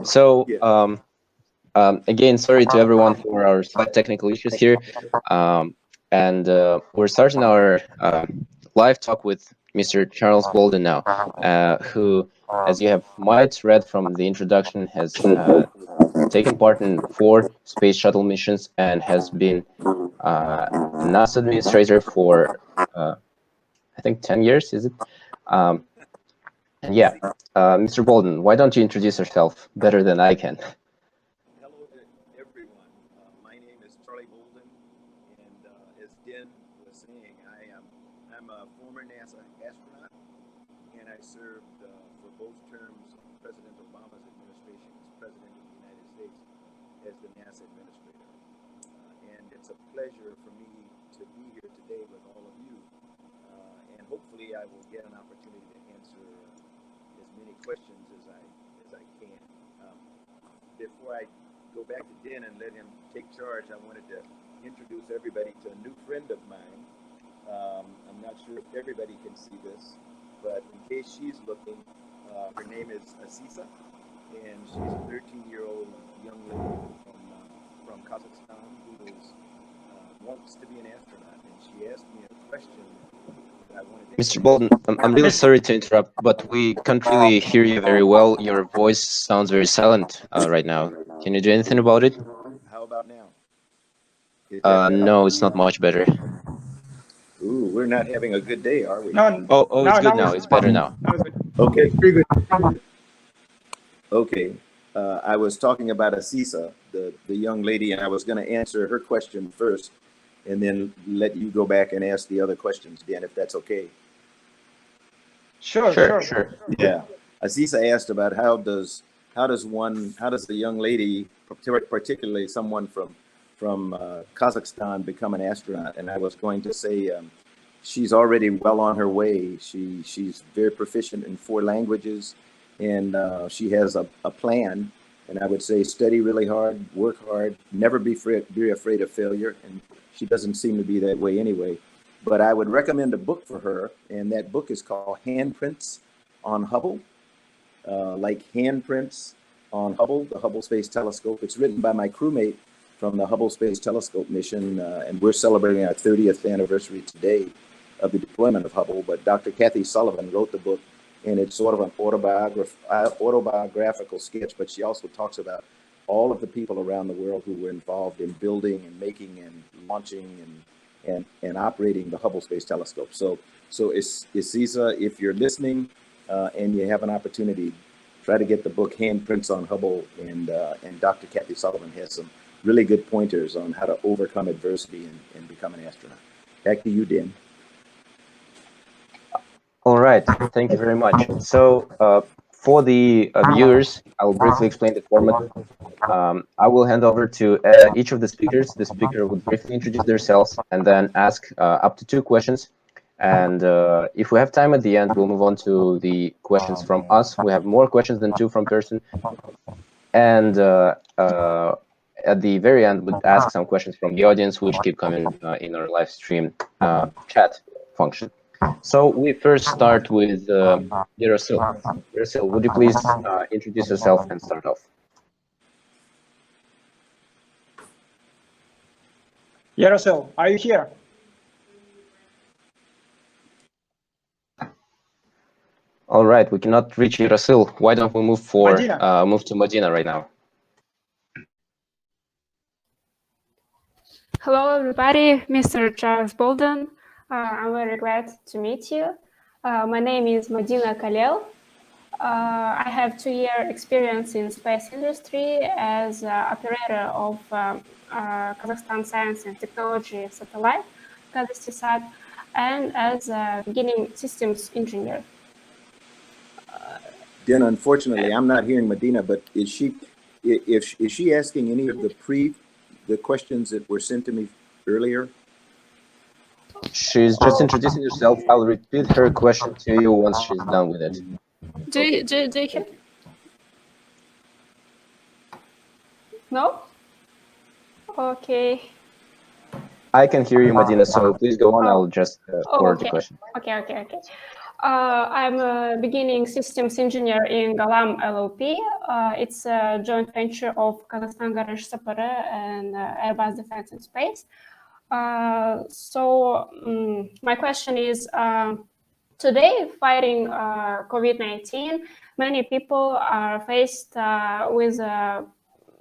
So, Yeah. again, sorry to everyone for our slight technical issues here. And we're starting our live talk with Mr. Charles Bolden now, who, as you have might read from the introduction, has taken part in 4 space shuttle missions and has been NASA administrator for, I think, 10 years, is it? And yeah, Mr. Bolden, why don't you introduce yourself better than I can? Hello to everyone. My name is Charlie Bolden, and as Den was saying, I'm a former NASA astronaut, and I served for both terms of President Obama's administration as President of the United States as the NASA administrator. And it's a pleasure for me to be here today with all of you, and hopefully I will get an opportunity to answer as many questions as I can. Before I go back to Den and let him take charge, I wanted to introduce everybody to a new friend of mine. I'm not sure if everybody can see this, but in case she's looking, her name is Asisa, and she's a 13-year-old young lady from Kazakhstan who wants to be an astronaut, and she asked me a question that I wanted to Mr. Bolden, I'm really sorry to interrupt, but we can't really hear you very well. Your voice sounds very silent right now. Can you do anything about it? How about now? Is that better? No, it's not much better. Ooh, we're not having a good day, are we? No. Oh, it's good now. It's better now. Okay. Pretty good. Okay. I was talking about Asisa, the young lady, and I was going to answer her question first, and then let you go back and ask the other questions, Dan, if that's okay. Sure. Yeah. Asisa asked about how does the young lady, particularly someone from Kazakhstan, become an astronaut? And I was going to say she's already well on her way. She's very proficient in 4 languages, and she has a plan. And I would say study really hard, work hard, never be afraid of failure. And she doesn't seem to be that way anyway. But I would recommend a book for her, and that book is called Handprints on Hubble, like handprints on Hubble, the Hubble Space Telescope. It's written by my crewmate from the Hubble Space Telescope mission, and we're celebrating our 30th anniversary today of the deployment of Hubble. But Dr. Kathy Sullivan wrote the book, and it's sort of an autobiographical sketch, but she also talks about all of the people around the world who were involved in building and making and launching and operating the Hubble Space Telescope. So Isisa, if you're listening and you have an opportunity, try to get the book Handprints on Hubble, and Dr. Kathy Sullivan has some really good pointers on how to overcome adversity and become an astronaut. Back to you, Dan. All right, thank you very much. So for the viewers, I will briefly explain the format. I will hand over to each of the speakers. The speaker would briefly introduce themselves and then ask up to 2 questions. And if we have time at the end, we'll move on to the questions from us. We have more questions than 2 from person. And at the very end, we'll ask some questions from the audience, which keep coming in our live stream chat function. So we first start with Yerasil. Yerasil, would you please introduce yourself and start off? Yerasil, are you here? All right, we cannot reach Yerasil. Why don't we move to Medina right now? Hello, everybody. Mr. Charles Bolden. I'm very glad to meet you. My name is Medina Kalel. I have 2-year experience in space industry as operator of Kazakhstan Science and Technology satellite, KazSat, and as a beginning systems engineer. Dan, unfortunately, I'm not hearing Medina, but is she asking any of the questions that were sent to me earlier? She's just introducing herself. I'll repeat her question to you once she's done with it. Do you hear? No? Okay. I can hear you, Medina, so please go on. I'll just forward the question. Okay. I'm a beginning systems engineer in Galam LLP. It's a joint venture of Kazakhstan Garage Sapere and Airbus Defense and Space. My question is, today, fighting COVID-19, many people are faced with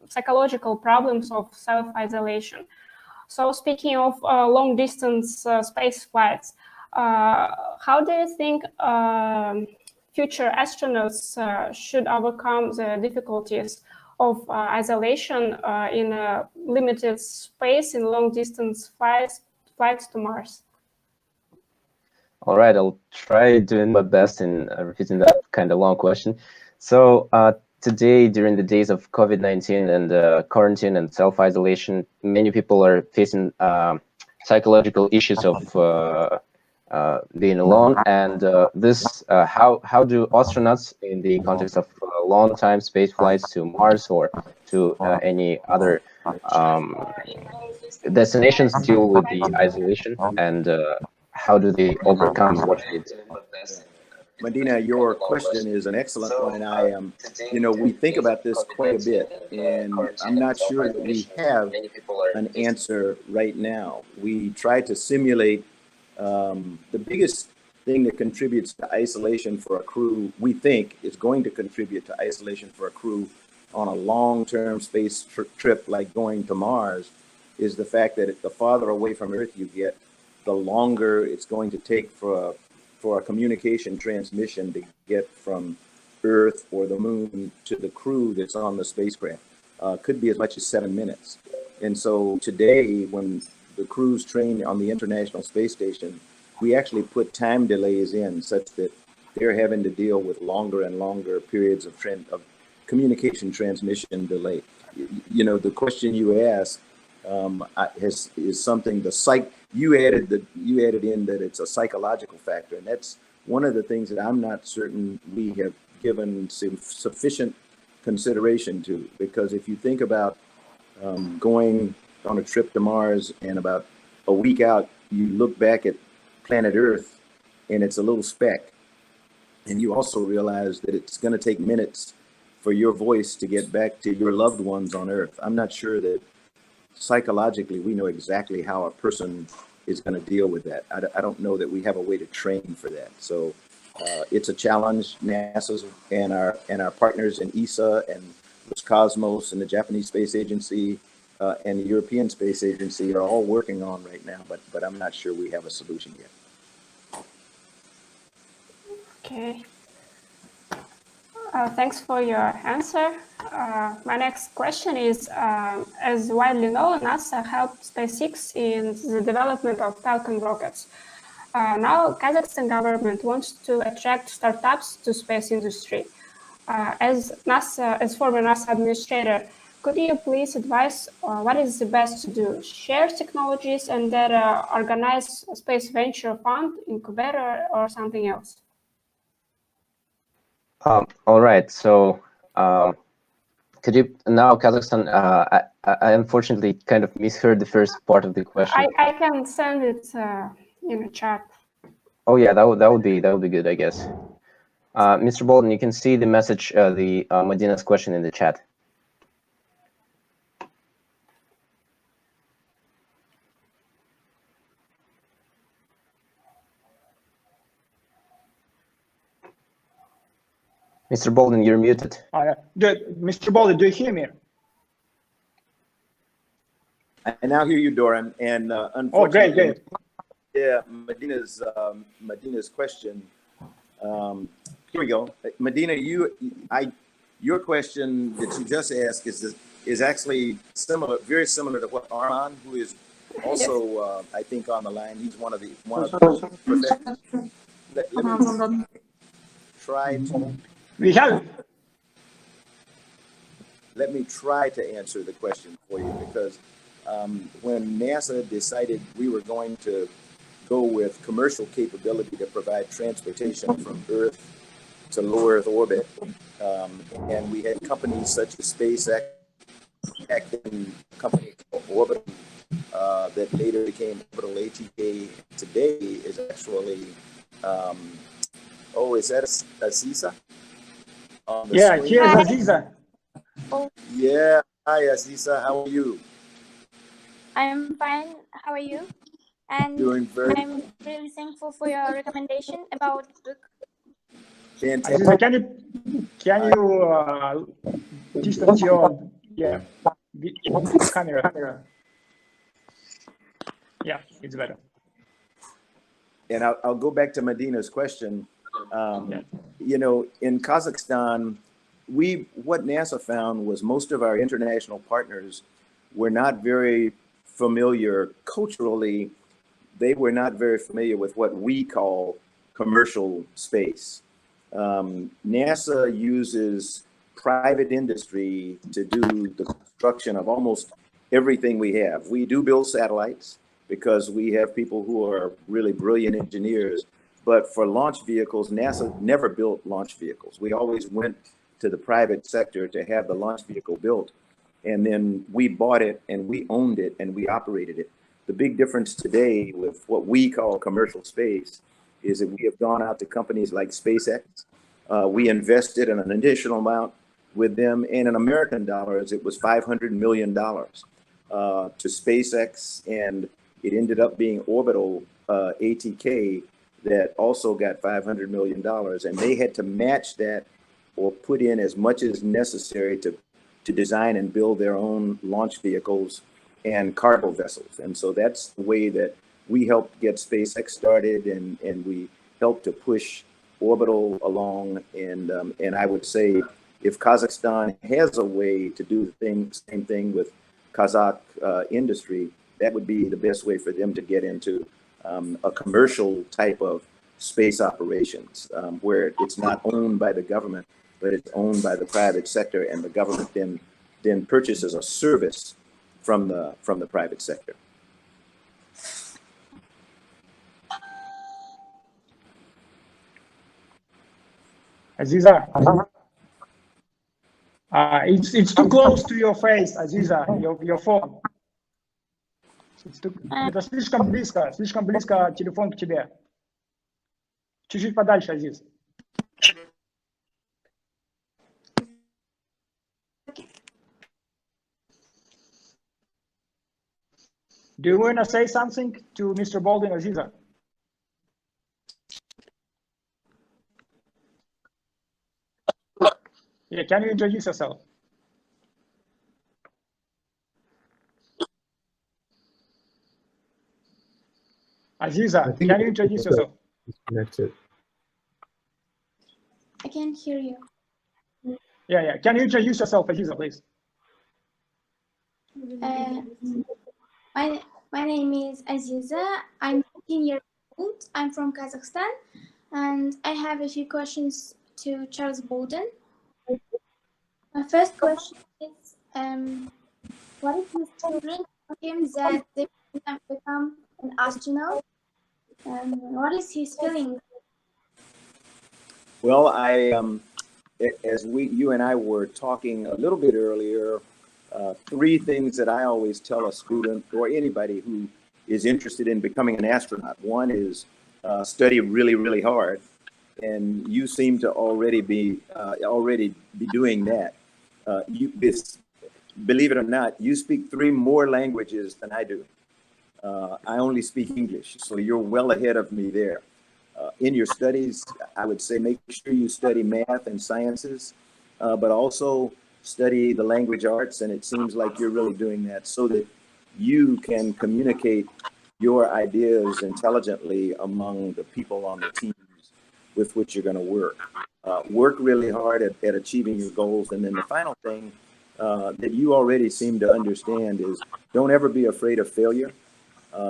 psychological problems of self-isolation. So speaking of long-distance space flights, how do you think future astronauts should overcome the difficulties of isolation in a limited space in long-distance flights to Mars? All right, I'll try doing my best in repeating that kind of long question. So today, during the days of COVID-19 and quarantine and self-isolation, many people are facing psychological issues of being alone. And how do astronauts, in the context of long-time space flights to Mars or to any other destinations, deal with the isolation, and how do they overcome what they do? Medina, your question is an excellent one, and I am, we think about this quite a bit, and I'm not sure that we have an answer right now. We try to simulate the biggest thing that contributes to isolation for a crew, we think, is going to contribute to isolation for a crew on a long-term space trip like going to Mars, is the fact that the farther away from Earth you get, the longer it's going to take for a communication transmission to get from Earth or the moon to the crew that's on the spacecraft. Could be as much as 7 minutes. And so today, when the crews train on the International Space Station, we actually put time delays in such that they're having to deal with longer and longer periods of communication transmission delay. The question you asked is something you added in that it's a psychological factor, and that's one of the things that I'm not certain we have given sufficient consideration to, because if you think about going on a trip to Mars and about a week out, you look back at planet Earth and it's a little speck, and you also realize that it's going to take minutes for your voice to get back to your loved ones on Earth. I'm not sure that psychologically we know exactly how a person is going to deal with that. I don't know that we have a way to train for that. So it's a challenge. NASA's and our partners in ESA and Roscosmos and the Japanese Space Agency and the European Space Agency are all working on right now, but I'm not sure we have a solution yet. Okay. Thanks for your answer. My next question is, as widely known, NASA helped SpaceX in the development of Falcon rockets. Now, Kazakhstan government wants to attract startups to space industry. As former NASA administrator, could you please advise what is the best to do? Share technologies and then organize a space venture fund, incubator, or something else? All right. So, could you now, Kazakhstan? I unfortunately kind of misheard the first part of the question. I can send it in a chat. Oh yeah, that would be good, I guess. Mr. Bolden, you can see the message, the Medina's question in the chat. Mr. Bolden, you're muted. Mr. Bolden, do you hear me? I now hear you, Doran. And unfortunately, great. Yeah, Medina's question. Here we go, Medina. Your question that you just asked is actually very similar to what Arman, who is also I think on the line. He's one of the professors. Let me try to. Let me try to answer the question for you, because when NASA decided we were going to go with commercial capability to provide transportation from Earth to low Earth orbit, and we had companies such as SpaceX, and a company called Orbital that later became Orbital ATK. Today is actually Oh, is that Aziza on the Yeah, screen? here's Hi. Aziza. Yeah. Hi, Aziza. How are you? I'm fine. How are you? And Doing very I'm really thankful for your recommendation about book. fantastic. Aziza, can you distance your camera? Yeah, it's better. And I'll go back to Medina's question. Yeah. You know, in Kazakhstan, what NASA found was most of our international partners were not very familiar culturally. They were not very familiar with what we call commercial space. NASA uses private industry to do the construction of almost everything we have. We do build satellites because we have people who are really brilliant engineers. But for launch vehicles, NASA never built launch vehicles. We always went to the private sector to have the launch vehicle built. And then we bought it and we owned it and we operated it. The big difference today with what we call commercial space is that we have gone out to companies like SpaceX. We invested in an additional amount with them, and in American dollars, it was $500 million to SpaceX, and it ended up being Orbital ATK that also got $500 million, and they had to match that or put in as much as necessary to design and build their own launch vehicles and cargo vessels. And so that's the way that we helped get SpaceX started, and we helped to push Orbital along. And I would say if Kazakhstan has a way to do the same thing with Kazakh industry, that would be the best way for them to get into a commercial type of space operations where it's not owned by the government, but it's owned by the private sector, and the government then purchases a service from the private sector. Aziza, it's too close to your face, Aziza, your phone. Это слишком близко телефон к тебе. Чуть-чуть подальше, Азиз. Do you want to say something to Mr. Bolden, Aziza? Yeah, can you introduce yourself? Aziza, can you introduce yourself? Disconnected. I can't hear you. Yeah. Can you introduce yourself, Aziza, please? My name is Aziza. I'm 15 years old. I'm from Kazakhstan, and I have a few questions to Charles Bolden. My first question is, what is his feeling for him that they can become an astronaut? What is his feeling? Well, as you and I were talking a little bit earlier, three things that I always tell a student or anybody who is interested in becoming an astronaut. One is study really, really hard, and you seem to already be doing that. Believe it or not, you speak 3 more languages than I do. I only speak English, so you're well ahead of me there. In your studies, I would say make sure you study math and sciences, but also study the language arts, and it seems like you're really doing that so that you can communicate your ideas intelligently among the people on the teams with which you're going to work. Work really hard at achieving your goals. And then the final thing that you already seem to understand is don't ever be afraid of failure.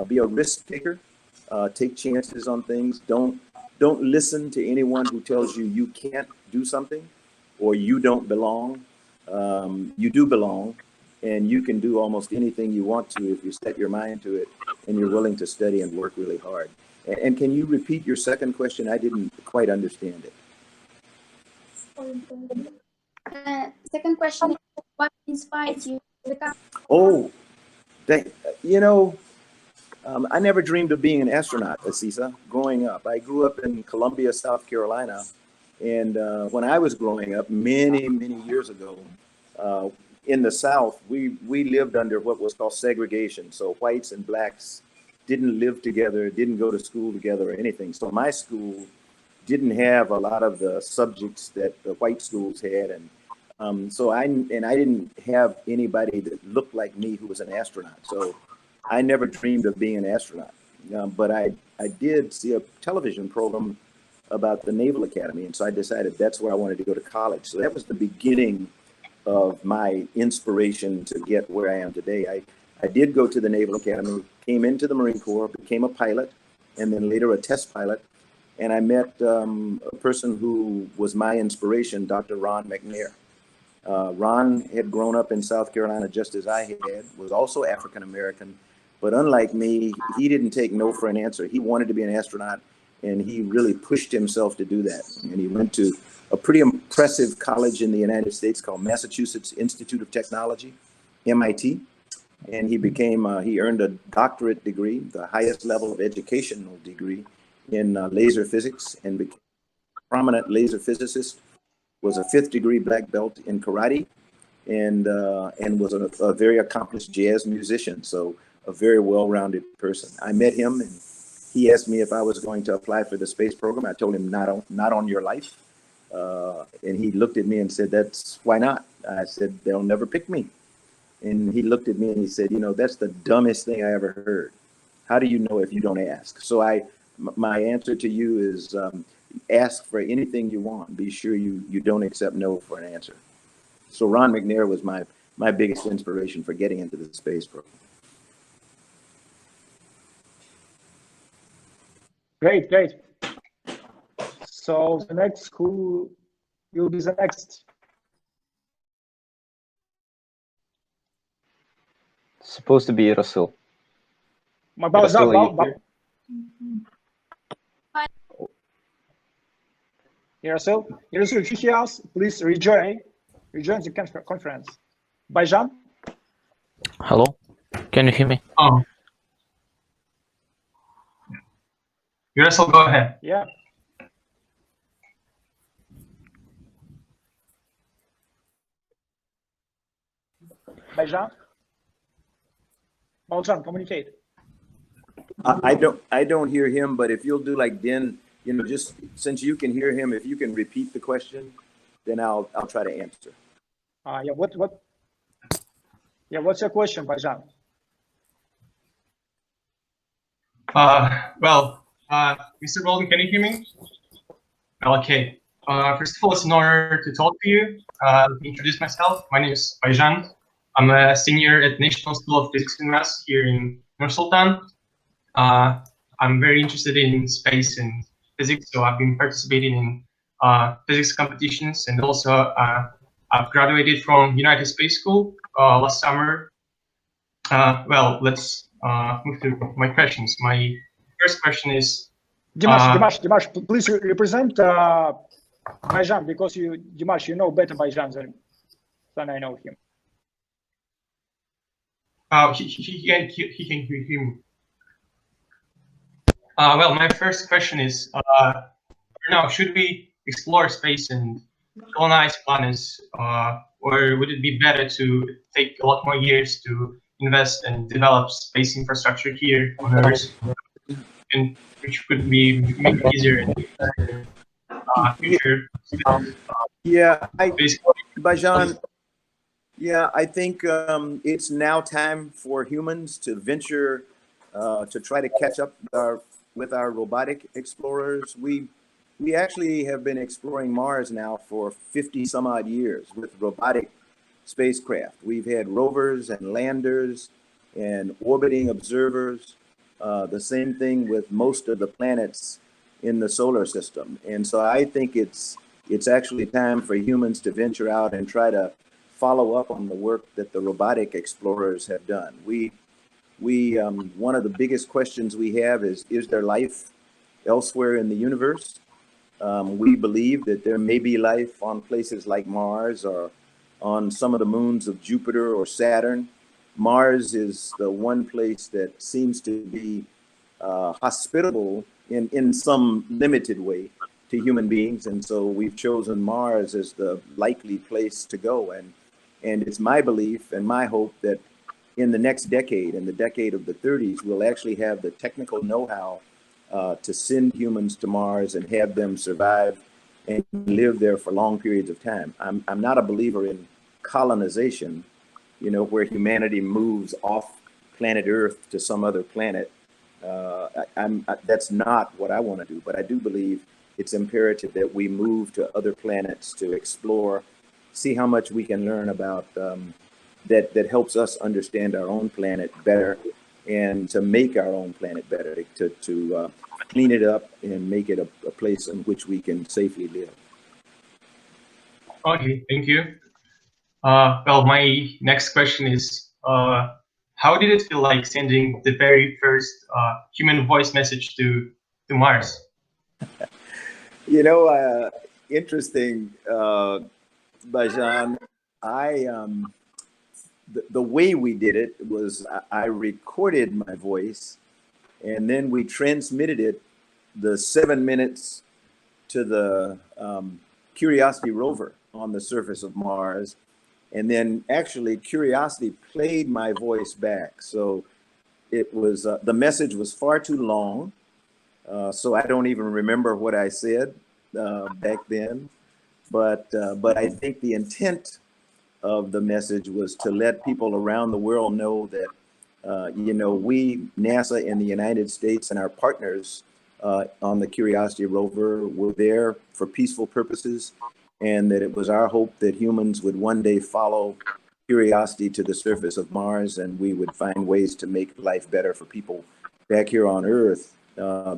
Be a risk taker. Take chances on things. Don't listen to anyone who tells you you can't do something or you don't belong. You do belong, and you can do almost anything you want to if you set your mind to it and you're willing to study and work really hard. And can you repeat your second question? I didn't quite understand it. Second question is, what inspired you to become? Oh, you know, I never dreamed of being an astronaut, Asisa, growing up. I grew up in Columbia, South Carolina. And when I was growing up, many, many years ago, in the South, we lived under what was called segregation. So whites and blacks didn't live together, didn't go to school together or anything. So my school didn't have a lot of the subjects that the white schools had. And so I didn't have anybody that looked like me who was an astronaut. So I never dreamed of being an astronaut. But I did see a television program about the Naval Academy. And so I decided that's where I wanted to go to college. So that was the beginning of my inspiration to get where I am today. I did go to the Naval Academy, came into the Marine Corps, became a pilot, and then later a test pilot. And I met a person who was my inspiration, Dr. Ron McNair. Ron had grown up in South Carolina just as I had, was also African-American. But unlike me, he didn't take no for an answer. He wanted to be an astronaut, and he really pushed himself to do that. And he went to a pretty impressive college in the United States called Massachusetts Institute of Technology, MIT. And he earned a doctorate degree, the highest level of educational degree in laser physics, and became a prominent laser physicist, was a 5th degree black belt in karate, and was a very accomplished jazz musician. So a very well-rounded person. I met him, and he asked me if I was going to apply for the space program. I told him not on your life. And he looked at me and said, why not? I said, they'll never pick me. And he looked at me and he said, that's the dumbest thing I ever heard. How do you know if you don't ask? So my answer to you is ask for anything you want. Be sure you don't accept no for an answer. So Ron McNair was my biggest inspiration for getting into the space program. Great, great. So the next, who will be the next? Supposed to be Rasul. Rasul, if you hear us, please rejoin the conference. Bajan? Hello, can you hear me? Rasul, go ahead. Yeah. Bajan? Baljan, communicate. I don't hear him, but if you'll do like Den, just since you can hear him, if you can repeat the question, then I'll try to answer. What's your question, Bajan? Mr. Bolden, can you hear me? Okay. First of all, it's an honor to talk to you. Let me introduce myself. My name is Bajan. I'm a senior at National School of Physics and Maths here in Nur Sultan. I'm very interested in space and physics, so I've been participating in physics competitions, and also I've graduated from United Space School last summer. Let's move to my questions. My first question is... Dimash, please represent Bajan, because Dimash, you know better Bajan than I know him. He can hear me. My first question is, now, should we explore space and colonize planets, or would it be better to take a lot more years to invest and develop space infrastructure here on Earth, and which could be make it easier in the future? Bajan, I think it's now time for humans to venture to try to catch up with our robotic explorers. We actually have been exploring Mars now for 50 some odd years with robotic spacecraft. We've had rovers and landers and orbiting observers, the same thing with most of the planets in the solar system. And so I think it's actually time for humans to venture out and try to follow up on the work that the robotic explorers have done. One of the biggest questions we have is there life elsewhere in the universe? We believe that there may be life on places like Mars or on some of the moons of Jupiter or Saturn. Mars is the one place that seems to be hospitable in some limited way to human beings, and so we've chosen Mars as the likely place to go. And it's my belief and my hope that in the next decade, in the decade of the 30s, we'll actually have the technical know-how to send humans to Mars and have them survive and live there for long periods of time. I'm not a believer in colonization, you know, where humanity moves off planet Earth to some other planet. That's not what I want to do, but I do believe it's imperative that we move to other planets to explore, see how much we can learn about that helps us understand our own planet better, and to make our own planet better, to clean it up and make it a place in which we can safely live. Okay, thank you. Well, my next question is, how did it feel like sending the very first human voice message to Mars? You know, interesting, Bajan. The way we did it was I recorded my voice, and then we transmitted it the 7 minutes to the Curiosity rover on the surface of Mars. And then actually Curiosity played my voice back. So it was, the message was far too long. So I don't even remember what I said back then. But I think the intent of the message was to let people around the world know that, you know, we, NASA in the United States and our partners on the Curiosity rover were there for peaceful purposes, and that it was our hope that humans would one day follow Curiosity to the surface of Mars, and we would find ways to make life better for people back here on Earth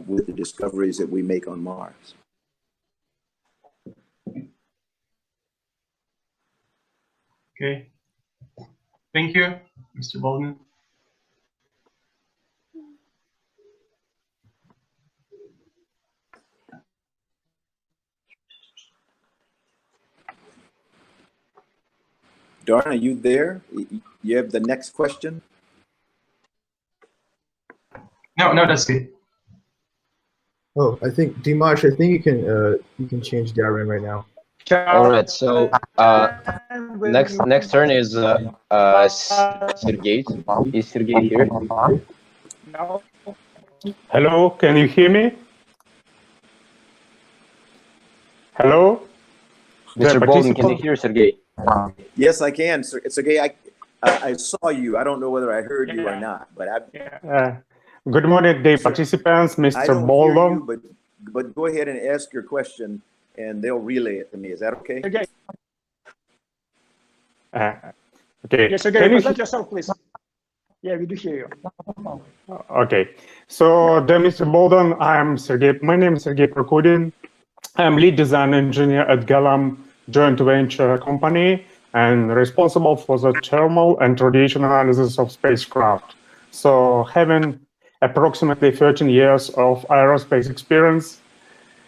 with the discoveries that we make on Mars. Okay. Thank you, Mr. Bolden. Darn, are you there? You have the next question? No, that's it. Oh, I think Dimash, I think you can change the RM right now. All right. So next turn is Sergey. Is Sergey here? No. Hello, can you hear me? Hello? Mr. Bolden, can you hear Sergey? Yes, I can, sir. It's okay. I saw you. I don't know whether I heard you or not, but good morning, dear participants, I Mr. don't Bolden. hear you, but go ahead and ask your question, and they'll relay it to me. Is that okay? Okay. Okay. Yes, again, present yourself, please. Yeah, we do hear you. Okay. So, dear Mr. Bolden, my name is Sergey Prokudin. I'm lead design engineer at Galam joint venture company and responsible for the thermal and radiation analysis of spacecraft. So, having approximately 13 years of aerospace experience,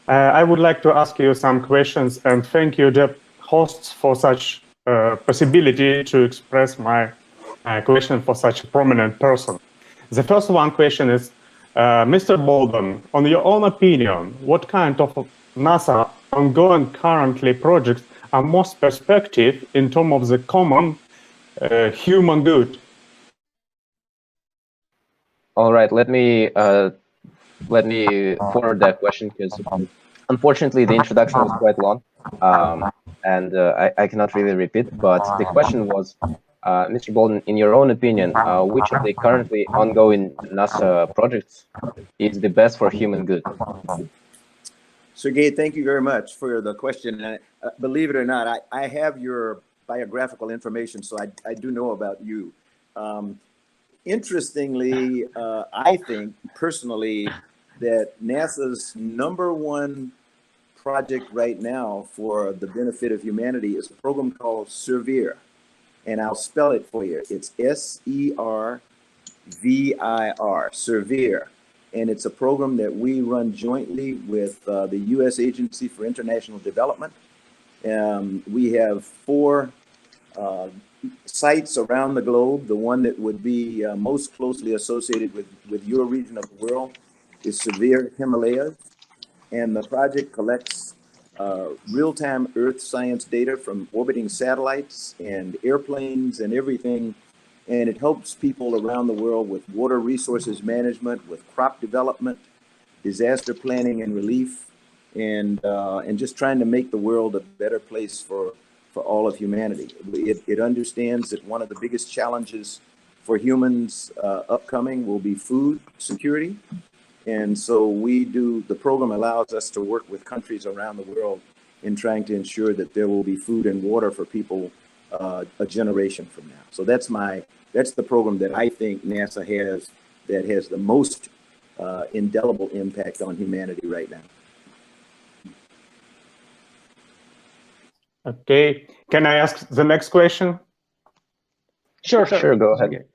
I would like to ask you some questions, and thank you, the hosts, for such possibility to express my question for such a prominent person. The first one question is, Mr. Bolden, on your own opinion, what kind of NASA ongoing currently projects are most perspective in terms of the common human good? All right, let me forward that question, because unfortunately the introduction was quite long, and I cannot really repeat. But the question was, Mr. Bolden, in your own opinion, which of the currently ongoing NASA projects is the best for human good? Sergey, thank you very much for the question. And believe it or not, I have your biographical information, so I do know about you. Interestingly, I think personally that NASA's #1 project right now for the benefit of humanity is a program called SERVIR. And I'll spell it for you. It's SERVIR, SERVIR. And it's a program that we run jointly with the U.S. Agency for International Development. We have 4 sites around the globe. The one that would be most closely associated with your region of the world is severe Himalayas. And the project collects real-time Earth science data from orbiting satellites and airplanes and everything. And it helps people around the world with water resources management, with crop development, disaster planning and relief, and just trying to make the world a better place for all of humanity. It understands that one of the biggest challenges for humans upcoming will be food security. And so the program allows us to work with countries around the world in trying to ensure that there will be food and water for people a generation from now. So that's the program that I think NASA has that has the most indelible impact on humanity right now. Okay, can I ask the next question? Sure. Sure, go ahead.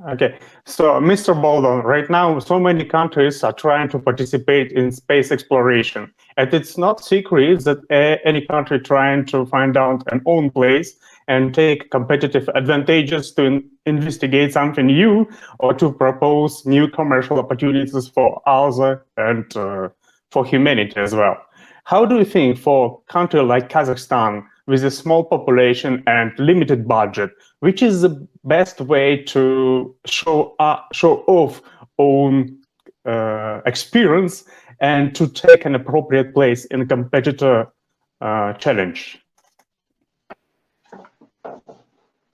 Okay, so Mr. Bolden, right now so many countries are trying to participate in space exploration, and it's not secret that any country trying to find out an own place and take competitive advantages to investigate something new or to propose new commercial opportunities for others and for humanity as well. How do you think for a country like Kazakhstan, with a small population and limited budget, which is the best way to show off own experience and to take an appropriate place in a competitor challenge?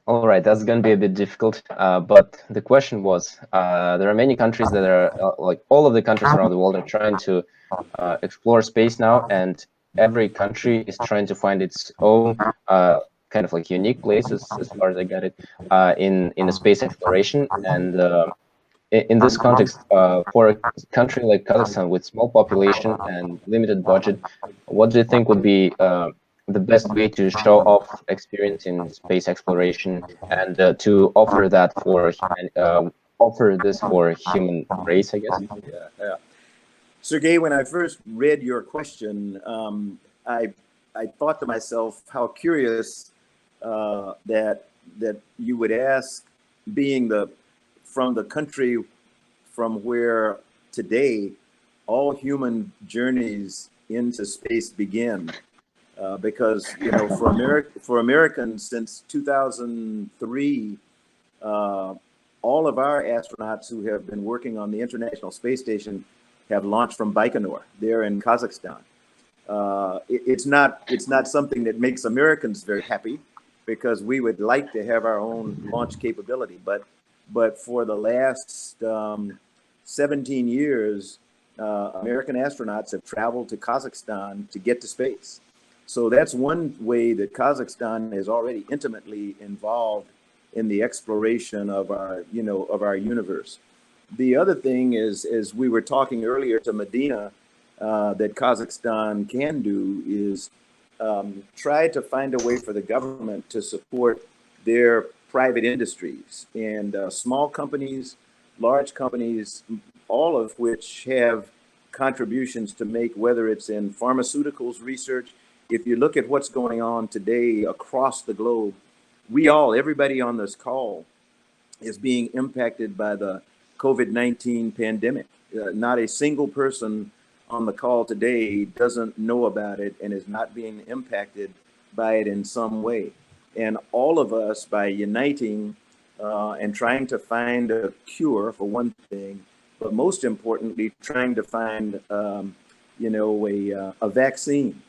All right, that's going to be a bit difficult, but the question was, there are many countries that are, like all of the countries around the world are trying to explore space now, and every country is trying to find its own kind of like unique places, as far as I got it, in a space exploration. And in this context, for a country like Kazakhstan with small population and limited budget, what do you think would be the best way to show off experience in space exploration and to offer that for offer this for human race, I guess? Yeah. Sergey, when I first read your question, I thought to myself how curious that you would ask, being from the country from where today all human journeys into space begin. Because for Americans, since 2003, all of our astronauts who have been working on the International Space Station have launched from Baikonur. They're in Kazakhstan. It's not something that makes Americans very happy, because we would like to have our own launch capability. But for the last 17 years, American astronauts have traveled to Kazakhstan to get to space. So that's one way that Kazakhstan is already intimately involved in the exploration of our universe. The other thing is, as we were talking earlier to Medina, that Kazakhstan can do is try to find a way for the government to support their private industries and small companies, large companies, all of which have contributions to make, whether it's in pharmaceuticals research. If you look at what's going on today across the globe, everybody on this call is being impacted by the COVID-19 pandemic. Not a single person on the call today doesn't know about it and is not being impacted by it in some way. And all of us, by uniting and trying to find a cure for one thing, but most importantly, trying to find a vaccine.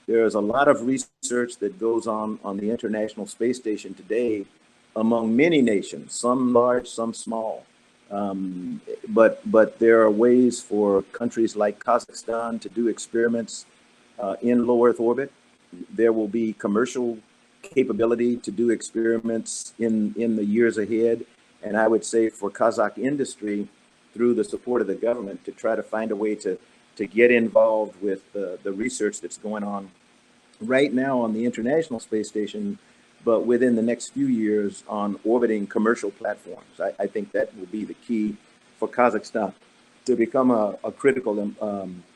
There's a lot of research that goes on the International Space Station today among many nations, some large, some small. But there are ways for countries like Kazakhstan to do experiments in low Earth orbit. There will be commercial capability to do experiments in the years ahead. And I would say for Kazakh industry, through the support of the government, to try to find a way to get involved with the research that's going on right now on the International Space Station, but within the next few years on orbiting commercial platforms. I think that will be the key for Kazakhstan to become a critical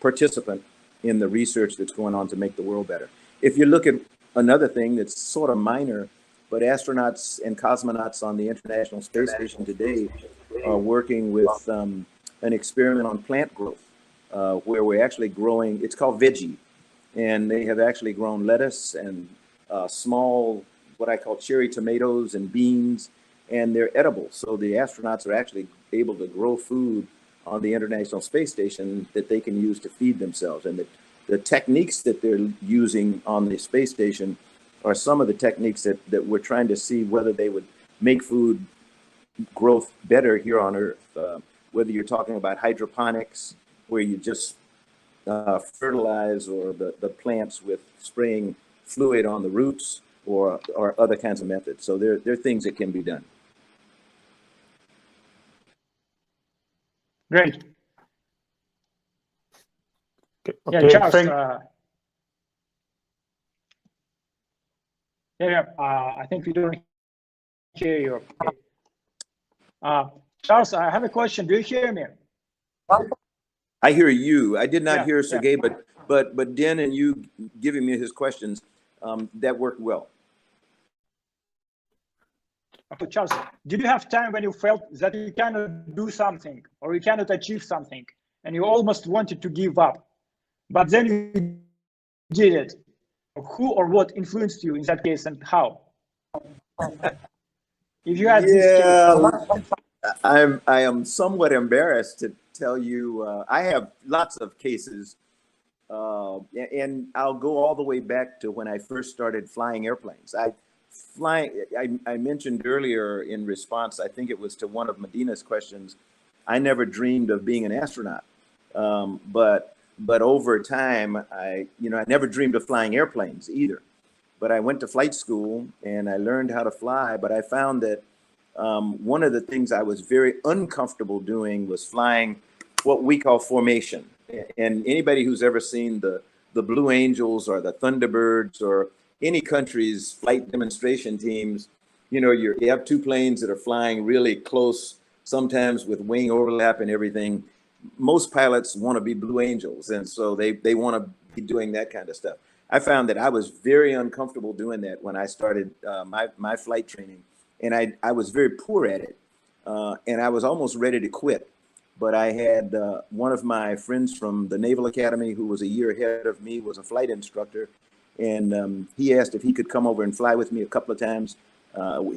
participant in the research that's going on to make the world better. If you look at another thing that's sort of minor, but astronauts and cosmonauts on the International Space Station today are working with an experiment on plant growth, where we're actually growing, it's called veggie, and they have actually grown lettuce and small, what I call cherry tomatoes and beans, and they're edible. So the astronauts are actually able to grow food on the International Space Station that they can use to feed themselves. And the techniques that they're using on the space station are some of the techniques that we're trying to see whether they would make food growth better here on Earth. Whether you're talking about hydroponics, where you just fertilize or the plants with spraying fluid on the roots, or other kinds of methods. So there are things that can be done. Great. Okay, Yeah, Charles. I think we don't hear you. Charles, I have a question. Do you hear me? I hear you. I did not Yeah, hear Sergey, but Den and you giving me his questions, that worked well. Okay, Charles, did you have time when you felt that you cannot do something or you cannot achieve something and you almost wanted to give up, but then you did it? Who or what influenced you in that case, and how? If you had this case. I am somewhat embarrassed to tell you, I have lots of cases, and I'll go all the way back to when I first started flying airplanes. I mentioned earlier in response, I think it was to one of Medina's questions, I never dreamed of being an astronaut. But over time, I never dreamed of flying airplanes either. But I went to flight school and I learned how to fly, but I found that one of the things I was very uncomfortable doing was flying what we call formation. And anybody who's ever seen the Blue Angels or the Thunderbirds or any country's flight demonstration teams, you have two planes that are flying really close, sometimes with wing overlap and everything. Most pilots want to be Blue Angels, and so they want to be doing that kind of stuff. I found that I was very uncomfortable doing that when I started my flight training, and I was very poor at it, and I was almost ready to quit. But I had one of my friends from the Naval Academy, who was a year ahead of me, was a flight instructor, and he asked if he could come over and fly with me a couple of times.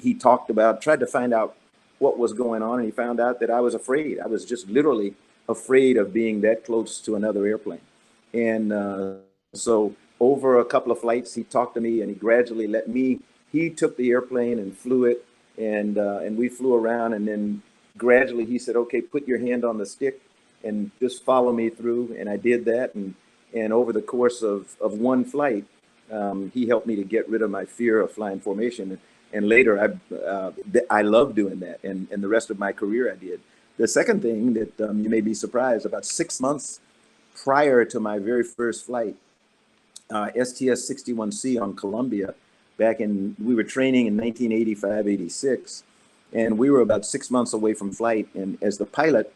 He tried to find out what was going on, and he found out that I was afraid. I was just literally afraid of being that close to another airplane. And so over a couple of flights, he talked to me and he gradually he took the airplane and flew it, and we flew around, and then gradually he said, okay, put your hand on the stick and just follow me through. And I did that. And over the course of one flight, he helped me to get rid of my fear of flying formation. And later, I loved doing that. And the rest of my career, I did. The second thing that you may be surprised, about 6 months prior to my very first flight, STS-61C on Columbia, we were training in 1985, 86, and we were about 6 months away from flight. And as the pilot,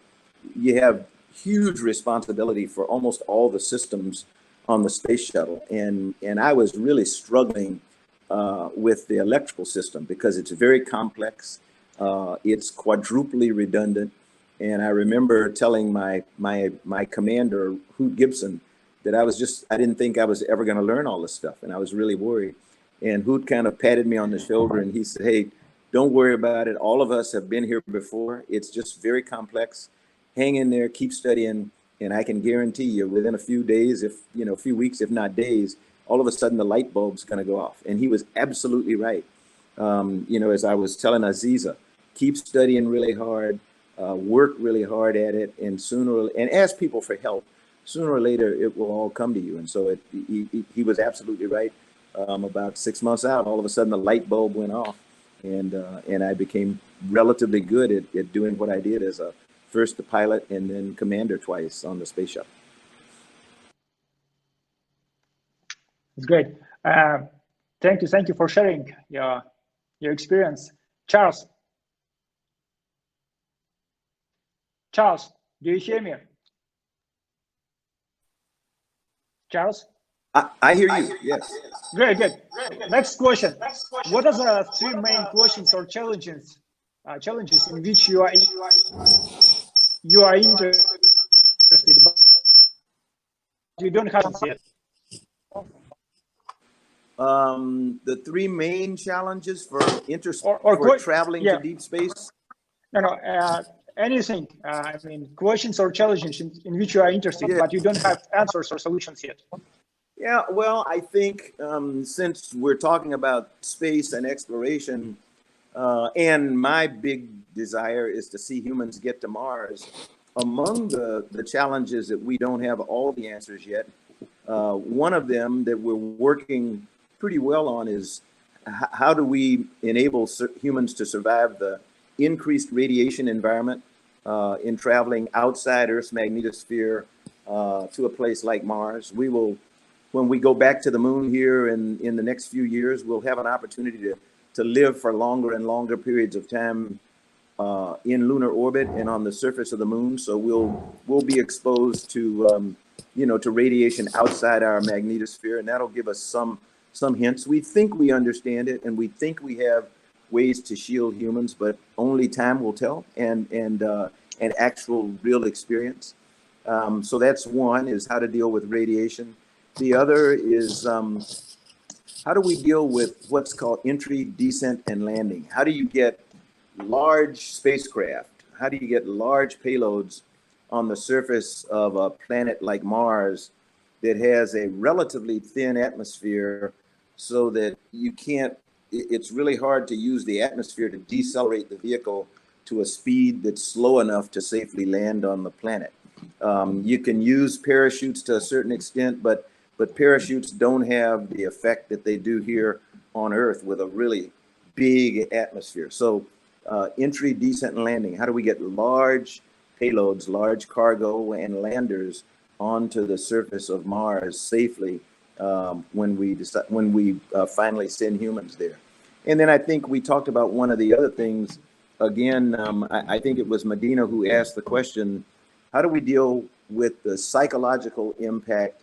you have huge responsibility for almost all the systems on the space shuttle. And I was really struggling with the electrical system because it's very complex. It's quadruply redundant. And I remember telling my commander, Hoot Gibson, that I didn't think I was ever going to learn all this stuff. And I was really worried. And Hoot kind of patted me on the shoulder and he said, hey, don't worry about it. All of us have been here before. It's just very complex. Hang in there, keep studying. And I can guarantee you within a few days, a few weeks, if not days, all of a sudden the light bulb's going to go off. And he was absolutely right. As I was telling Aziza, keep studying really hard, work really hard at it, and ask people for help. Sooner or later, it will all come to you. And so he was absolutely right. About 6 months out, all of a sudden the light bulb went off, and I became relatively good at doing what I did as first the pilot and then commander twice on the space shuttle. It's great. Thank you for sharing your experience. Charles, do you hear me? Charles? I hear you. Yes. Great, good. Next question. What are the three main questions or challenges in which you are interested, but you don't have answers yet? The three main challenges for traveling to deep space. No, anything. I mean, questions or challenges in which you are interested, but you don't have answers or solutions yet. Yeah, well, I think since we're talking about space and exploration, and my big desire is to see humans get to Mars, among the challenges that we don't have all the answers yet, one of them that we're working pretty well on is how do we enable humans to survive the increased radiation environment in traveling outside Earth's magnetosphere to a place like Mars. We will, when we go back to the moon here in the next few years, we'll have an opportunity to live for longer and longer periods of time in lunar orbit and on the surface of the moon. So we'll be exposed to to radiation outside our magnetosphere, and that'll give us some hints. We think we understand it, and we think we have ways to shield humans, but only time will tell, and actual real experience. So that's one, is how to deal with radiation. The other is how do we deal with what's called entry, descent, and landing? How do you get large spacecraft? How do you get large payloads on the surface of a planet like Mars that has a relatively thin atmosphere, so that you can't, it's really hard to use the atmosphere to decelerate the vehicle to a speed that's slow enough to safely land on the planet. You can use parachutes to a certain extent, but parachutes don't have the effect that they do here on Earth with a really big atmosphere. So entry, descent, and landing. How do we get large payloads, large cargo and landers onto the surface of Mars safely when we finally send humans there? And then I think we talked about one of the other things. Again, I think it was Medina who asked the question, how do we deal with the psychological impact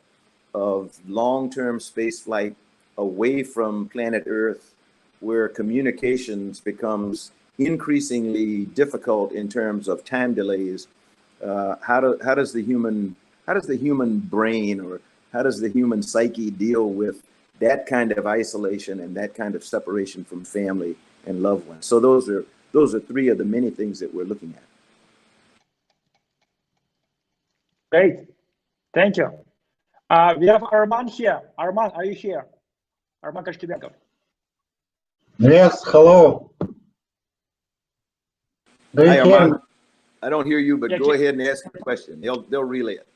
of long-term space flight away from planet Earth, where communications becomes increasingly difficult in terms of time delays? How does the human brain, or how does the human psyche deal with that kind of isolation and that kind of separation from family and loved ones? So those are three of the many things that we're looking at. Great, thank you. We have Arman here. Arman, are you here? Arman Kashkibenkov. Yes, hello. Do you Hi, hear Arman. me? I don't hear you, but go ahead and ask the question. They'll relay it.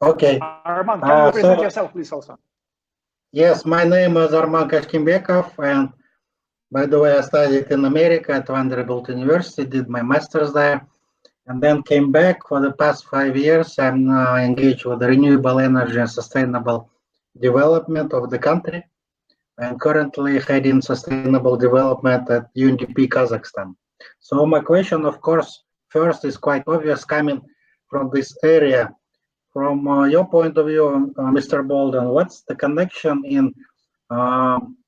Okay. Arman, can you present yourself, please, also? Yes, my name is Arman Kashkimbekov, and by the way, I studied in America at Vanderbilt University, did my master's there, and then came back. For the past 5 years. I'm engaged with renewable energy and sustainable development of the country. I'm currently heading sustainable development at UNDP Kazakhstan. So my question, of course, first is quite obvious, coming from this area. From your point of view, Mr. Bolden, what's the connection in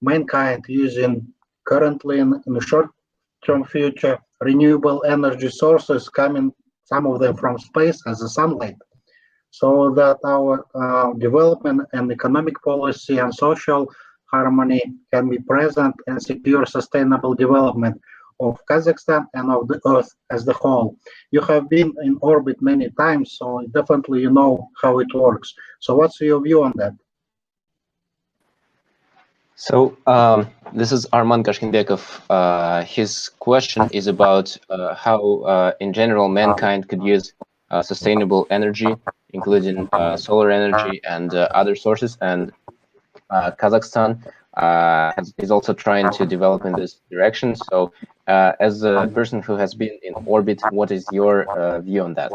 mankind using currently in the short-term future renewable energy sources, coming, some of them from space as the sunlight, so that our development and economic policy and social harmony can be present and secure sustainable development of Kazakhstan and of the Earth as the whole. You have been in orbit many times, so definitely you know how it works. So what's your view on that? So this is Arman Kashkinbekov. His question is about how, in general, mankind could use sustainable energy, including solar energy and other sources. And Kazakhstan is also trying to develop in this direction. So as a person who has been in orbit, what is your view on that?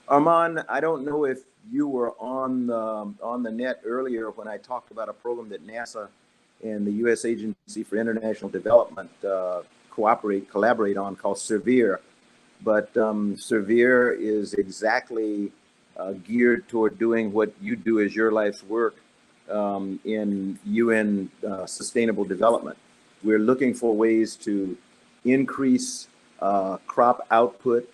Arman, I don't know if you were on the net earlier when I talked about a program that NASA and the U.S. Agency for International Development collaborate on, called SERVIR. But SERVIR is exactly geared toward doing what you do as your life's work in UN sustainable development. We're looking for ways to increase crop output,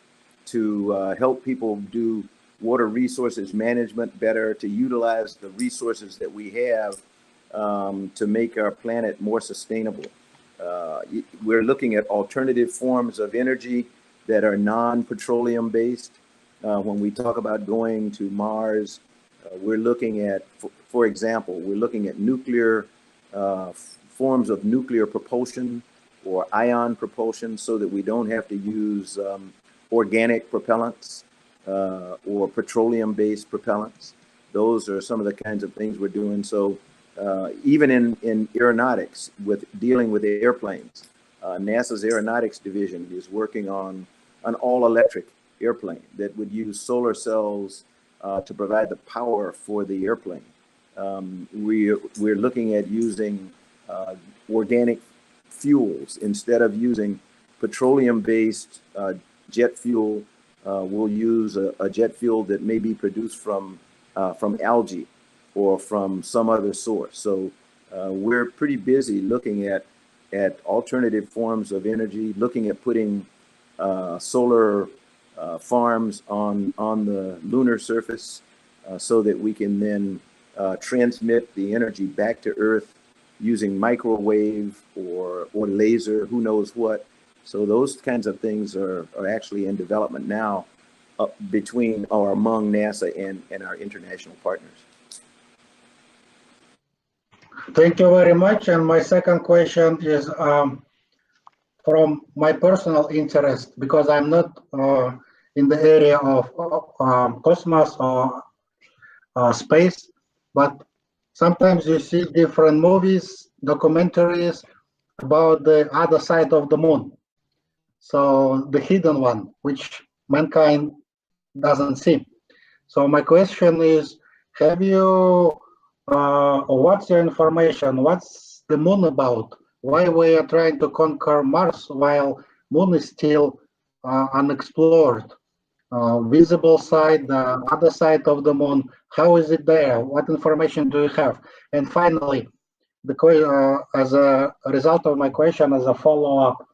to help people do water resources management better, to utilize the resources that we have to make our planet more sustainable. We're looking at alternative forms of energy that are non-petroleum based. When we talk about going to Mars, we're looking at, for example, we're looking at nuclear forms of nuclear propulsion or ion propulsion so that we don't have to use organic propellants or petroleum-based propellants. Those are some of the kinds of things we're doing. So even in aeronautics, with dealing with airplanes, NASA's aeronautics division is working on an all-electric airplane that would use solar cells to provide the power for the airplane. We're looking at using organic fuels instead of using petroleum-based jet fuel. We'll use a jet fuel that may be produced from algae or from some other source. So we're pretty busy looking at alternative forms of energy, looking at putting solar farms on the lunar surface so that we can then transmit the energy back to Earth using microwave or laser, who knows what. So those kinds of things are actually in development now between or among NASA and our international partners. Thank you very much. And my second question is from my personal interest, because I'm not in the area of cosmos or space, but sometimes you see different movies, documentaries about the other side of the moon. So the hidden one, which mankind doesn't see. So my question is, have you, what's your information? What's the moon about? Why we are trying to conquer Mars while moon is still unexplored? Visible side, the other side of the moon, how is it there? What information do you have? And finally, as a result of my question, as a follow-up,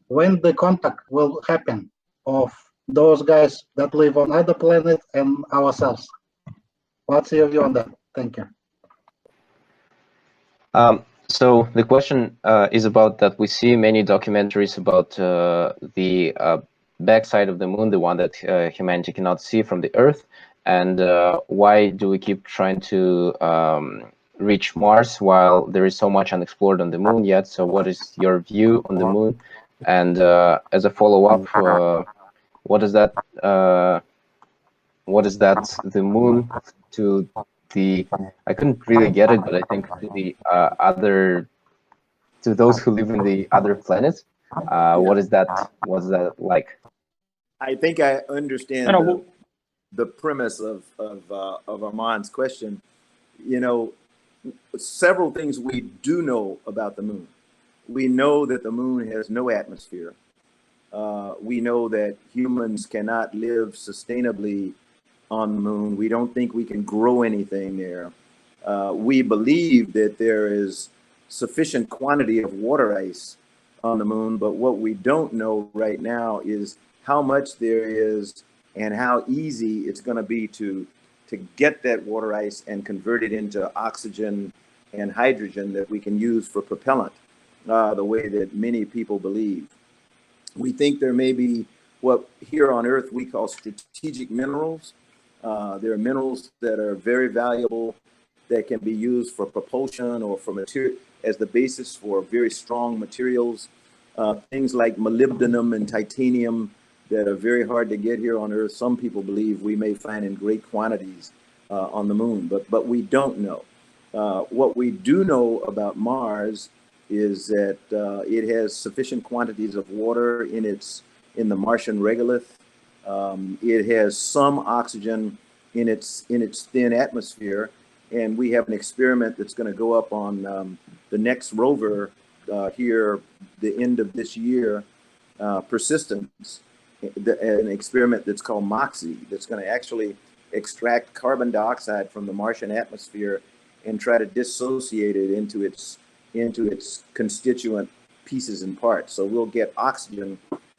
when the contact will happen of those guys that live on other planets and ourselves? What's your view on that? Thank you. So the question is about that we see many documentaries about the backside of the moon, the one that humanity cannot see from the Earth, and why do we keep trying to reach Mars while there is so much unexplored on the moon yet? So what is your view on the moon? And as a follow-up, what is that the moon to the, I couldn't really get it, but I think to the to those who live in the other planets, what's that like? I think I understand the premise of Armand's question. You know, several things we do know about the moon. We know that the moon has no atmosphere. We know that humans cannot live sustainably on the moon. We don't think we can grow anything there. We believe that there is sufficient quantity of water ice on the moon, but what we don't know right now is how much there is and how easy it's going to be to get that water ice and convert it into oxygen and hydrogen that we can use for propellant, the way that many people believe. We think there may be what here on Earth we call strategic minerals. There are minerals that are very valuable that can be used for propulsion or for material as the basis for very strong materials. Things like molybdenum and titanium that are very hard to get here on Earth. Some people believe we may find in great quantities on the moon, but we don't know. What we do know about Mars is that it has sufficient quantities of water in the Martian regolith. It has some oxygen in its thin atmosphere, and we have an experiment that's going to go up on the next rover here, the end of this year, Persistence, an experiment that's called MOXIE, that's going to actually extract carbon dioxide from the Martian atmosphere and try to dissociate it into its constituent pieces and parts. So we'll get oxygen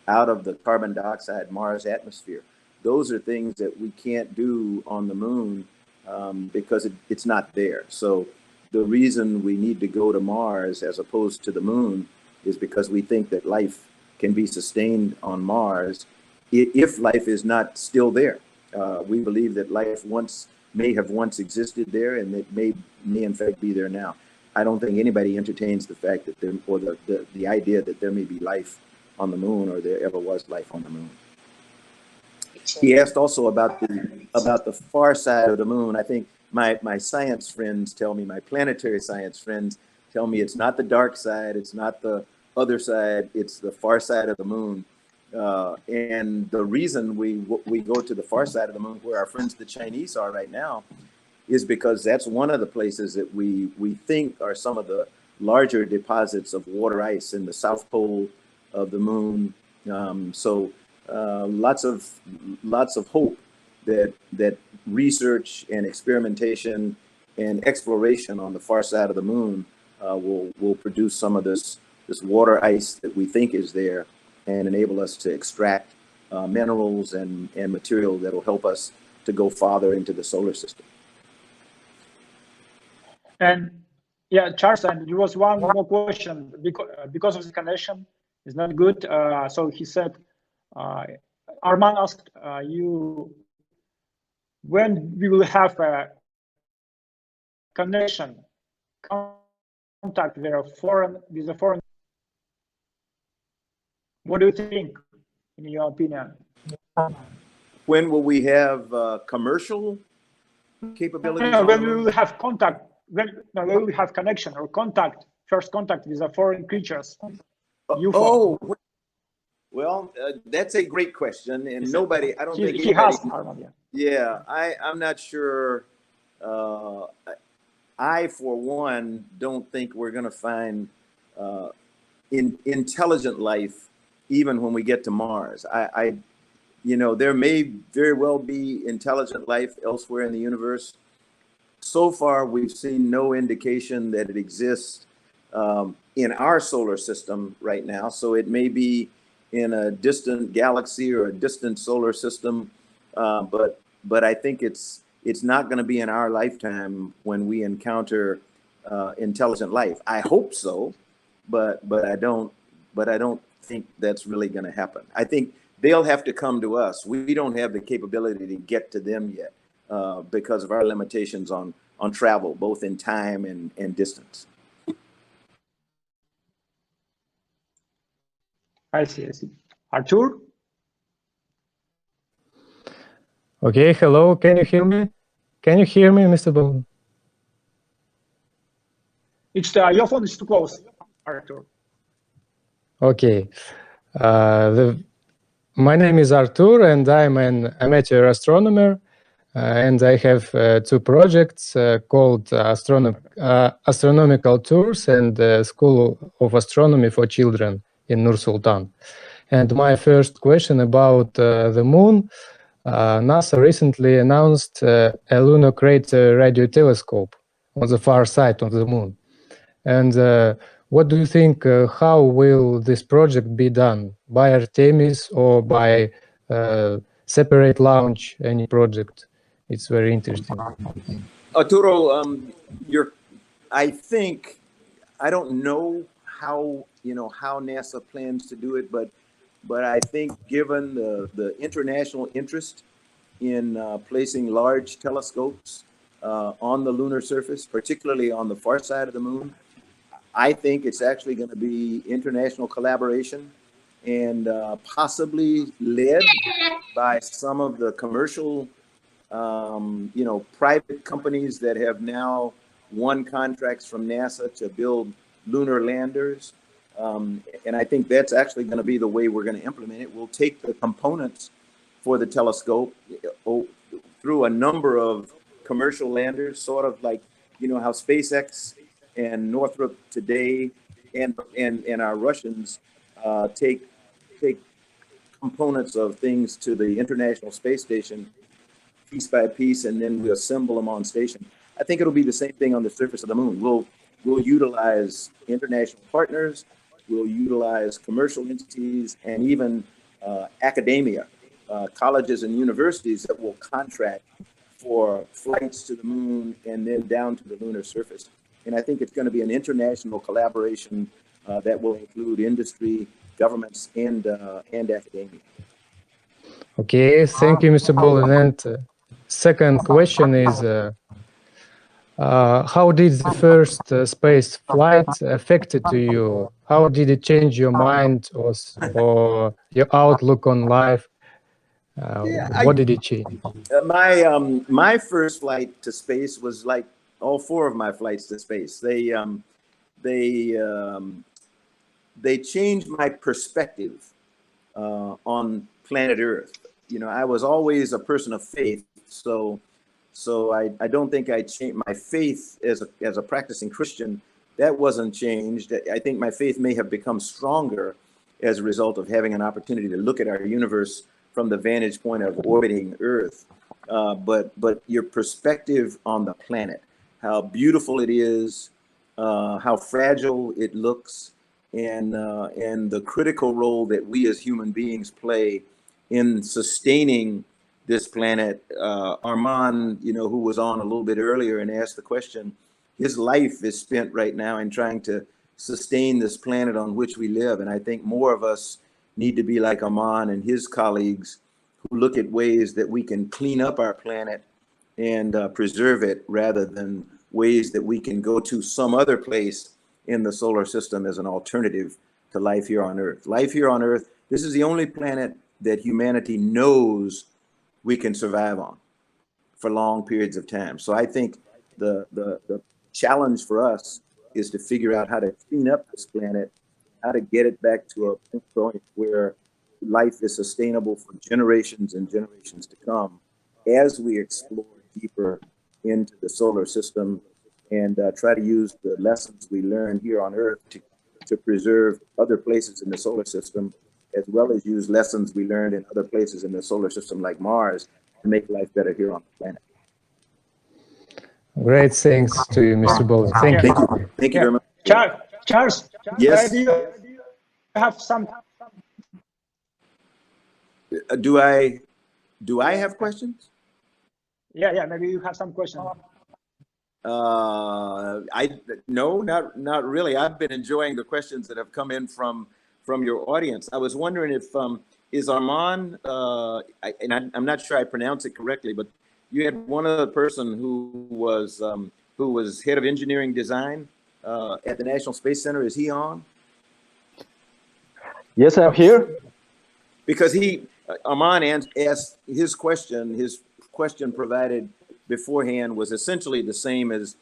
out of the carbon dioxide Mars atmosphere. Those are things that we can't do on the moon because it's not there. So the reason we need to go to Mars as opposed to the moon is because we think that life can be sustained on Mars if life is not still there. We believe that life may have once existed there, and it may in fact be there now. I don't think anybody entertains the fact that there, or the idea that there may be life on the moon, or there ever was life on the moon. He asked also about the far side of the moon. I think my science friends tell me, my planetary science friends tell me, it's not the dark side, it's not the other side, it's the far side of the moon. And the reason we go to the far side of the moon, where our friends the Chinese are right now, is because that's one of the places that we think are some of the larger deposits of water ice in the south pole of the moon. So lots of hope that research and experimentation and exploration on the far side of the moon will produce some of this water ice that we think is there, and enable us to extract minerals and material that will help us to go farther into the solar system. And yeah, Charles, and there was one more question because of the connection is not good. So he said, Arman asked you when we will have a connection, contact with a foreign. What do you think, in your opinion? When will we have commercial capabilities? No, when we will have contact, when we have connection or contact, first contact with the foreign creatures. Oh, well, that's a great question, and nobody, I don't think he anybody, has. Yeah, I'm not sure. I, for one, don't think we're going to find intelligent life even when we get to Mars. There may very well be intelligent life elsewhere in the universe. So far, we've seen no indication that it exists in our solar system right now. So it may be in a distant galaxy or a distant solar system, but I think it's not going to be in our lifetime when we encounter intelligent life. I hope so, but I don't think that's really going to happen. I think they'll have to come to us. We don't have the capability to get to them yet because of our limitations on travel, both in time and distance. I see. Artur? Okay, hello, can you hear me? Can you hear me, Mr. Bolden? Your phone is too close, Artur. Okay. My name is Artur, and I'm an amateur astronomer, and I have two projects called Astronomical Tours and School of Astronomy for Children in Nur Sultan. And my first question about the moon. NASA recently announced a lunar crater radio telescope on the far side of the moon. And what do you think, how will this project be done? By Artemis or by separate launch, any project? It's very interesting. Arturo, I don't know how NASA plans to do it, but I think given the international interest in placing large telescopes on the lunar surface, particularly on the far side of the moon, I think it's actually going to be international collaboration and possibly led by some of the commercial, private companies that have now won contracts from NASA to build lunar landers. And I think that's actually going to be the way we're going to implement it. We'll take the components for the telescope through a number of commercial landers, sort of like, how SpaceX and Northrop today and our Russians take components of things to the International Space Station piece by piece, and then we assemble them on station. I think it'll be the same thing on the surface of the moon. We'll utilize international partners, we'll utilize commercial entities, and even academia, colleges and universities that will contract for flights to the moon and then down to the lunar surface. And I think it's going to be an international collaboration that will include industry, governments, and academia. Okay, thank you, Mr. Bolden. And second question is, how did the first space flight affected to you? How did it change your mind or your outlook on life? What did it change? My first flight to space was like all four of my flights to space. They changed my perspective on planet Earth. You know, I was always a person of faith, so I don't think I changed my faith as a practicing Christian. That wasn't changed. I think my faith may have become stronger as a result of having an opportunity to look at our universe from the vantage point of orbiting Earth. But your perspective on the planet, how beautiful it is, how fragile it looks, and the critical role that we as human beings play in sustaining this planet. Armand, you know, who was on a little bit earlier and asked the question, his life is spent right now in trying to sustain this planet on which we live. And I think more of us need to be like Armand and his colleagues who look at ways that we can clean up our planet and preserve it, rather than ways that we can go to some other place in the solar system as an alternative to life here on Earth. Life here on Earth, this is the only planet that humanity knows we can survive on for long periods of time. So I think the challenge for us is to figure out how to clean up this planet, how to get it back to a point where life is sustainable for generations and generations to come, as we explore deeper into the solar system and try to use the lessons we learn here on Earth to preserve other places in the solar system, as well as use lessons we learned in other places in the solar system like Mars to make life better here on the planet. Great, thanks to you, Mr. Bolden. Thank you. Thank you very much. Charles, yes. Do you have some? Do I have questions? Yeah, maybe you have some questions. No, not really. I've been enjoying the questions that have come in from your audience. I was wondering if is Armand, I'm not sure I pronounce it correctly, but you had one other person who was head of engineering design at the National Space Center. Is he on? Yes, I'm here. Because Armand asked his question provided beforehand was essentially the same as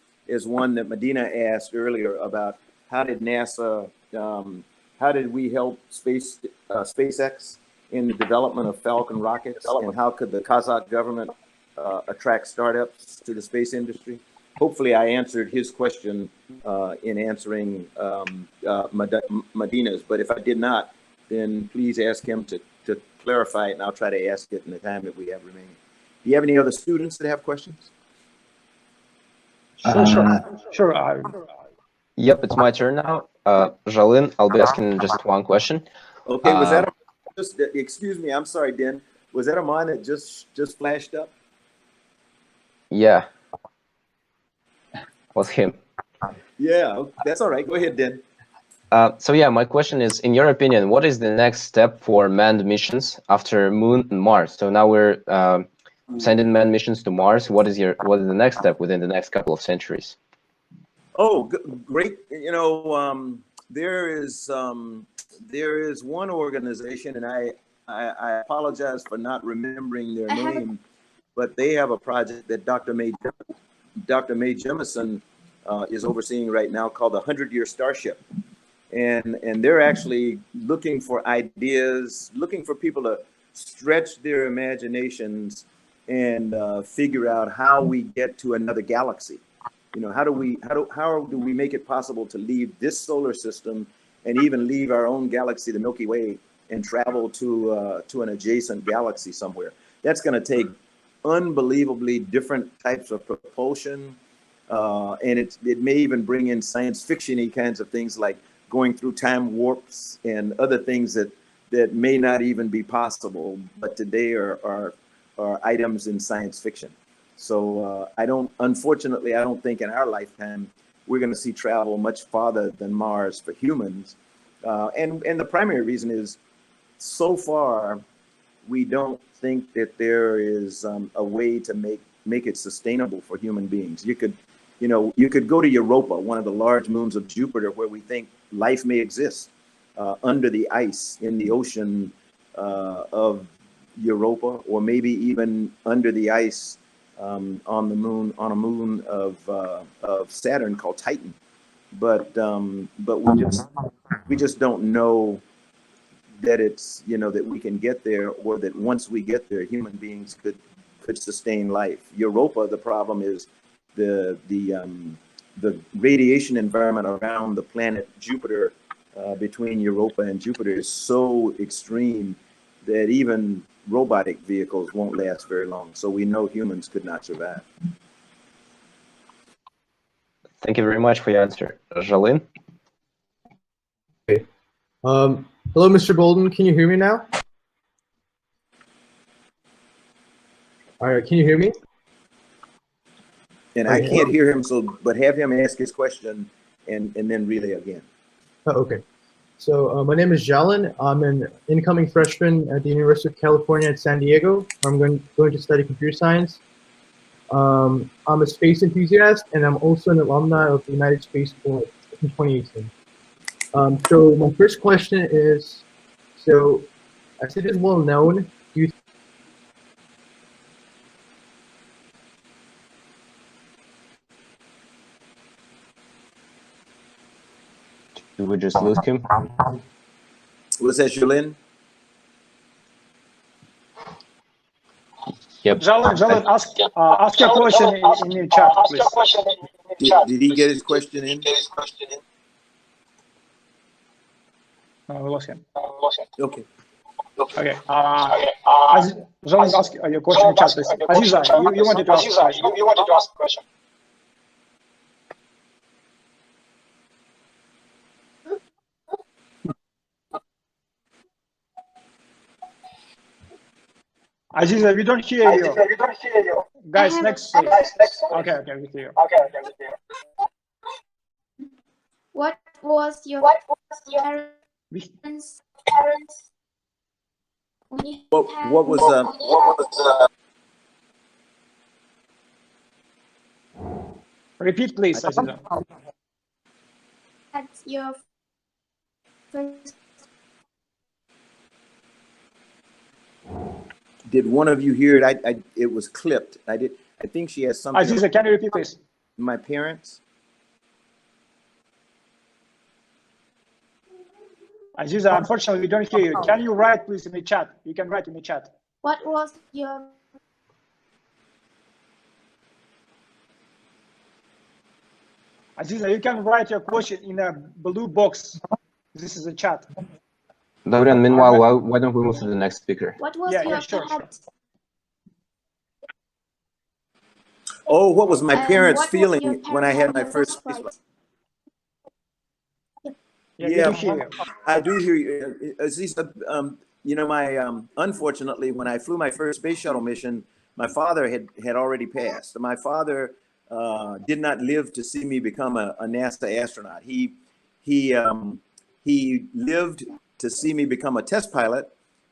one that Medina asked earlier about how did NASA, how did we help SpaceX in the development of Falcon rockets, and how could the Kazakh government attract startups to the space industry? Hopefully I answered his question in answering Medina's, but if I did not, then please ask him to clarify it, and I'll try to ask it in the time that we have remaining. Do you have any other students that have questions? Sure. Yep, it's my turn now. Jalin, I'll be asking just one question. Okay, was that excuse me, I'm sorry, Den. Was that a mine that just flashed up? Yeah. Was him. Yeah, that's all right. Go ahead, Den. So yeah, my question is, in your opinion, what is the next step for manned missions after Moon and Mars? So now we're sending manned missions to Mars. What is the next step within the next couple of centuries? Oh, great! You know, there is one organization, and I apologize for not remembering their name, but they have a project that Dr. Mae Jemison is overseeing right now called the 100-Year Starship. And they're actually looking for ideas, looking for people to stretch their imaginations and figure out how we get to another galaxy. You know, how do we make it possible to leave this solar system and even leave our own galaxy, the Milky Way, and travel to an adjacent galaxy somewhere? That's going to take unbelievably different types of propulsion. And it may even bring in science fiction-y kinds of things like going through time warps and other things that may not even be possible, but today are items in science fiction. So unfortunately, I don't think in our lifetime we're going to see travel much farther than Mars for humans. And the primary reason is, so far, we don't think that there is a way to make it sustainable for human beings. You could go to Europa, one of the large moons of Jupiter, where we think life may exist under the ice in the ocean of Europa, or maybe even under the ice on a moon of Saturn called Titan. But we just don't know that it's, that we can get there, or that once we get there, human beings could sustain life. Europa, the problem is the radiation environment around the planet Jupiter, between Europa and Jupiter, is so extreme that even robotic vehicles won't last very long. So we know humans could not survive. Thank you very much for your answer. Jalin? Okay. Hello, Mr. Bolden. Can you hear me now? All right. Can you hear me? And I can't hear him, but have him ask his question and then relay again. Oh, okay. So my name is Jalin. I'm an incoming freshman at the University of California at San Diego. I'm going to study computer science. I'm a space enthusiast, and I'm also an alumni of the United Space Corps in 2018. So my first question is, so as it is well known, Did we just lose him? Was that Jalin? Yep. Jalin, ask your question in the chat, please. Did he get his question in? No, we lost him. Okay. Okay. Jalin, ask your question in chat, please. Aziza, you wanted to ask a question. Aziza, we don't hear you. Guys, next, please. Okay, we hear you. What was your parents? What was Repeat, please, Aziza. That's your first. Did one of you hear it? It was clipped. I think she has something. Aziza, can you repeat, please? My parents. Aziza, unfortunately, we don't hear you. Can you write, please, in the chat? You can write in the chat. What was your Aziza, you can write your question in a blue box. This is a chat. Dorian, meanwhile, why don't we move to the next speaker? What was your sure. Oh, what was my parents feeling when I had my first spaceflight? Yeah, I do hear you. Aziza, unfortunately, when I flew my first space shuttle mission, my father had already passed. My father did not live to see me become a NASA astronaut. He lived to see me become a test pilot,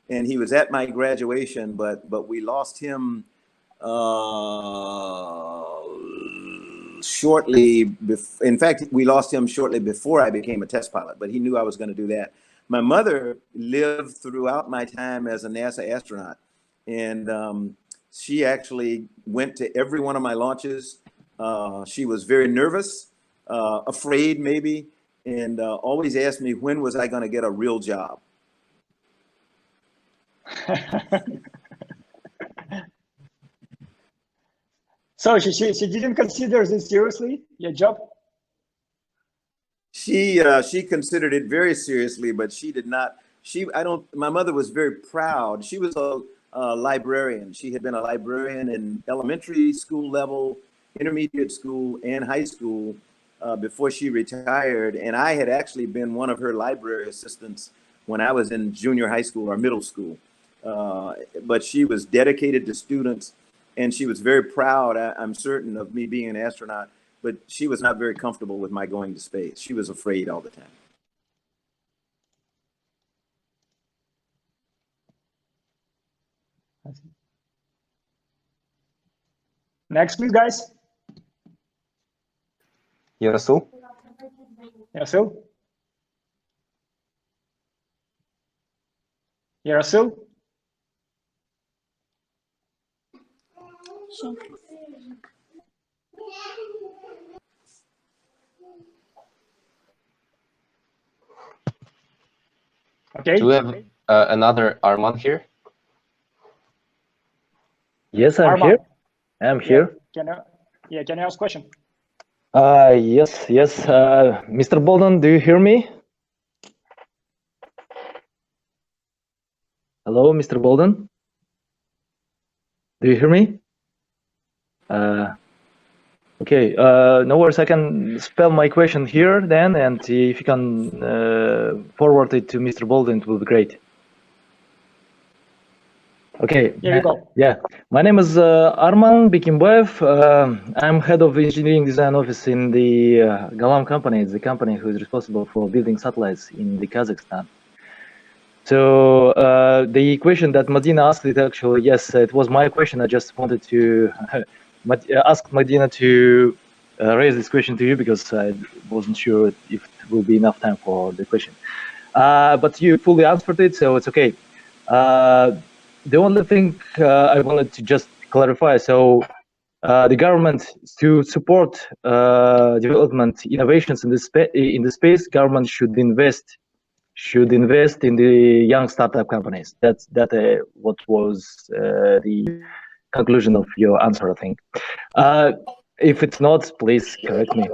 and he was at my graduation, but we lost him shortly. In fact, we lost him shortly before I became a test pilot, but he knew I was going to do that. My mother lived throughout my time as a NASA astronaut, and she actually went to every one of my launches. She was very nervous, afraid maybe, and always asked me, when was I going to get a real job? So she didn't consider this seriously, your job? She considered it very seriously, but she did not. My mother was very proud. She was librarian. She had been a librarian in elementary school level, intermediate school, and high school before she retired. And I had actually been one of her library assistants when I was in junior high school or middle school. But she was dedicated to students, and she was very proud, I'm certain, of me being an astronaut, but she was not very comfortable with my going to space. She was afraid all the time. Next, please, guys. Yasul? Yasul? Yasul? Sure. Okay. Do we have another Arman here? Yes, I'm Arman. here. I'm here. Can you ask question? Yes. Mr. Bolden, do you hear me? Hello, Mr. Bolden? Do you hear me? Okay, no worries. I can spell my question here then, and if you can forward it to Mr. Bolden, it will be great. Okay. Here you go. Yeah, my name is Arman Bikimbaev. I'm head of engineering design office in the Galam company. It's the company who is responsible for building satellites in the Kazakhstan. So the question that Madina asked, it actually, yes, it was my question. I just wanted to ask Madina to raise this question to you because I wasn't sure if it will be enough time for the question. But you fully answered it, so it's okay. The only thing I wanted to just clarify, so the government, to support development innovations in the space, government should invest in the young startup companies. That's what was the conclusion of your answer, I think. If it's not, please correct me.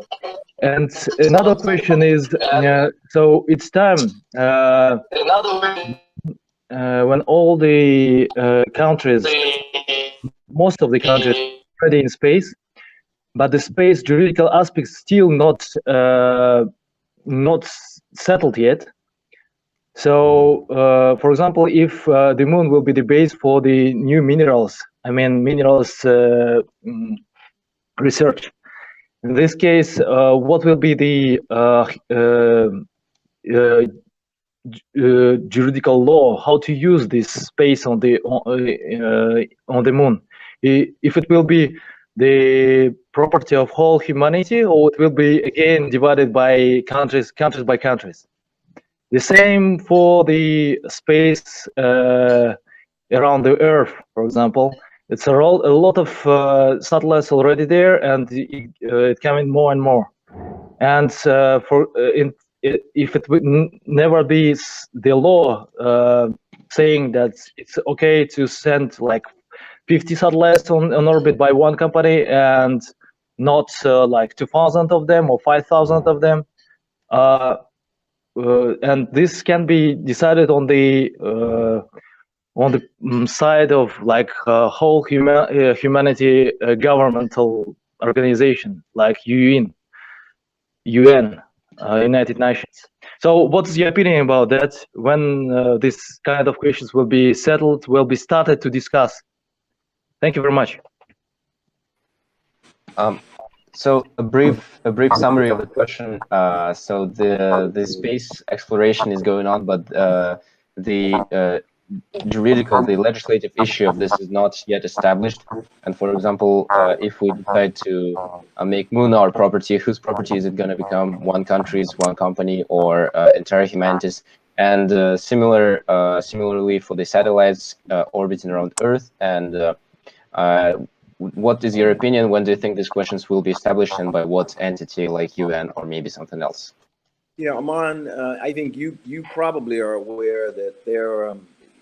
And another question is, so it's time when all the countries, most of the countries are already in space, but the space juridical aspects still not settled yet. So, for example, if the moon will be the base for the new minerals, minerals research. In this case, what will be the juridical law, how to use this space on the moon? If it will be the property of whole humanity, or it will be again divided by countries by countries? The same for the space around the Earth, for example. It's a lot of satellites already there, and it coming more and more. And if it would never be the law saying that it's okay to send like 50 satellites on orbit by one company and not like 2,000 of them or 5,000 of them, and this can be decided on the side of like whole humanity governmental organization like UN, United Nations. So what's your opinion about that? When this kind of questions will be settled, will be started to discuss? Thank you very much. So a brief summary of the question. So the space exploration is going on, but the legislative issue of this is not yet established. And for example, if we decide to make moon our property, whose property is it going to become? One country's, one company, or entire humanities? And similarly for the satellites orbiting around Earth. And what is your opinion? When do you think these questions will be established, and by what entity, like UN or maybe something else? Yeah, Aman, I think you probably are aware that there,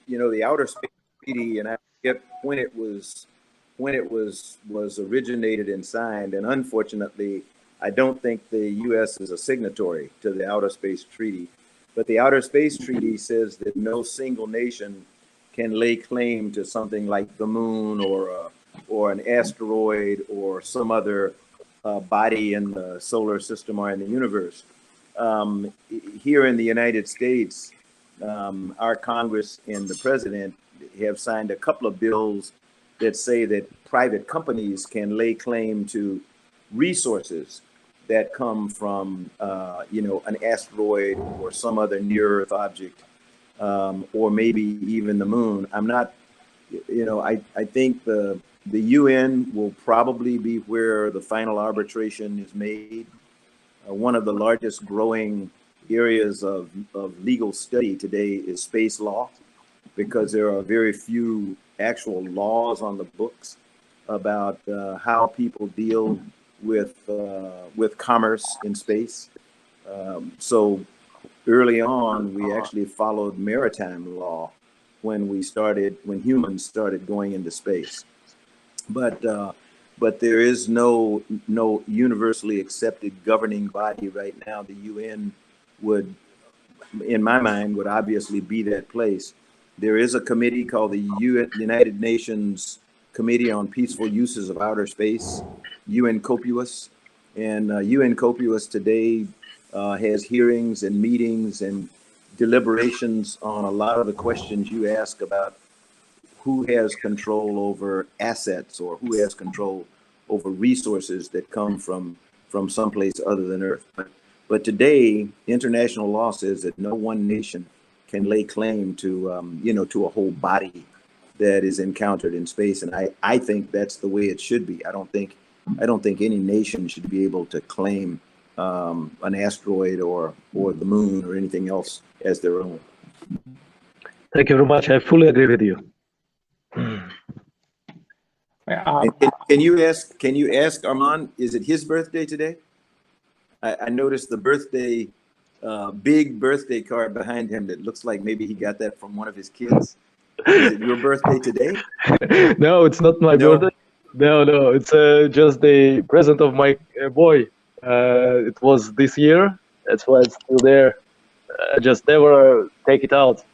the Outer Space Treaty, and I forget when it was originated and signed, and unfortunately, I don't think the U.S. is a signatory to the Outer Space Treaty. But the Outer Space Treaty says that no single nation can lay claim to something like the moon or an asteroid or some other body in the solar system or in the universe. Here in the United States, our Congress and the president have signed a couple of bills that say that private companies can lay claim to resources that come from, an asteroid or some other near Earth object, or maybe even the moon. I'm not, I think the UN will probably be where the final arbitration is made. One of the largest growing areas of legal study today is space law, because there are very few actual laws on the books about how people deal with commerce in space. So early on, we actually followed maritime law when humans started going into space. But there is no universally accepted governing body right now. The UN would, in my mind, would obviously be that place. There is a committee called the United Nations Committee on Peaceful Uses of Outer Space, UN COPUOS, and UN COPUOS today has hearings and meetings and deliberations on a lot of the questions you ask about who has control over assets or who has control over resources that come from someplace other than Earth. But today, international law says that no one nation can lay claim to, to a whole body that is encountered in space. And I think that's the way it should be. I don't think any nation should be able to claim an asteroid or the moon or anything else as their own. Thank you very much. I fully agree with you. Can you ask Armand, is it his birthday today? I noticed the birthday, big birthday card behind him that looks like maybe he got that from one of his kids. Is it your birthday today? No, it's not my birthday. No, it's just the present of my boy. It was this year. That's why it's still there. I just never take it out.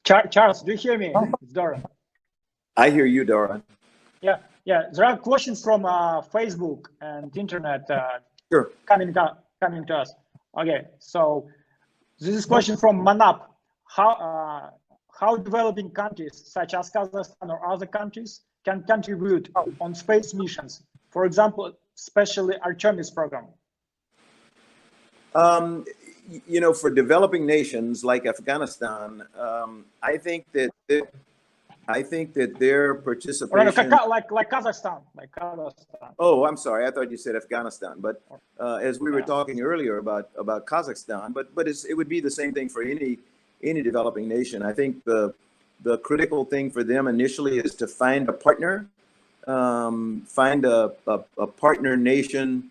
Charles, do you hear me? It's Doran. I hear you, Doran. Yeah. There are questions from Facebook and internet sure. coming to us. Okay, so this is a question from Manap. How developing countries such as Kazakhstan or other countries can contribute on space missions? For example, especially Artemis program. For developing nations like Afghanistan, I think that their participation, like Kazakhstan, Oh, I'm sorry. I thought you said Afghanistan. But as we were talking earlier about Kazakhstan, but it would be the same thing for any developing nation. I think the critical thing for them initially is to find a partner, find a partner nation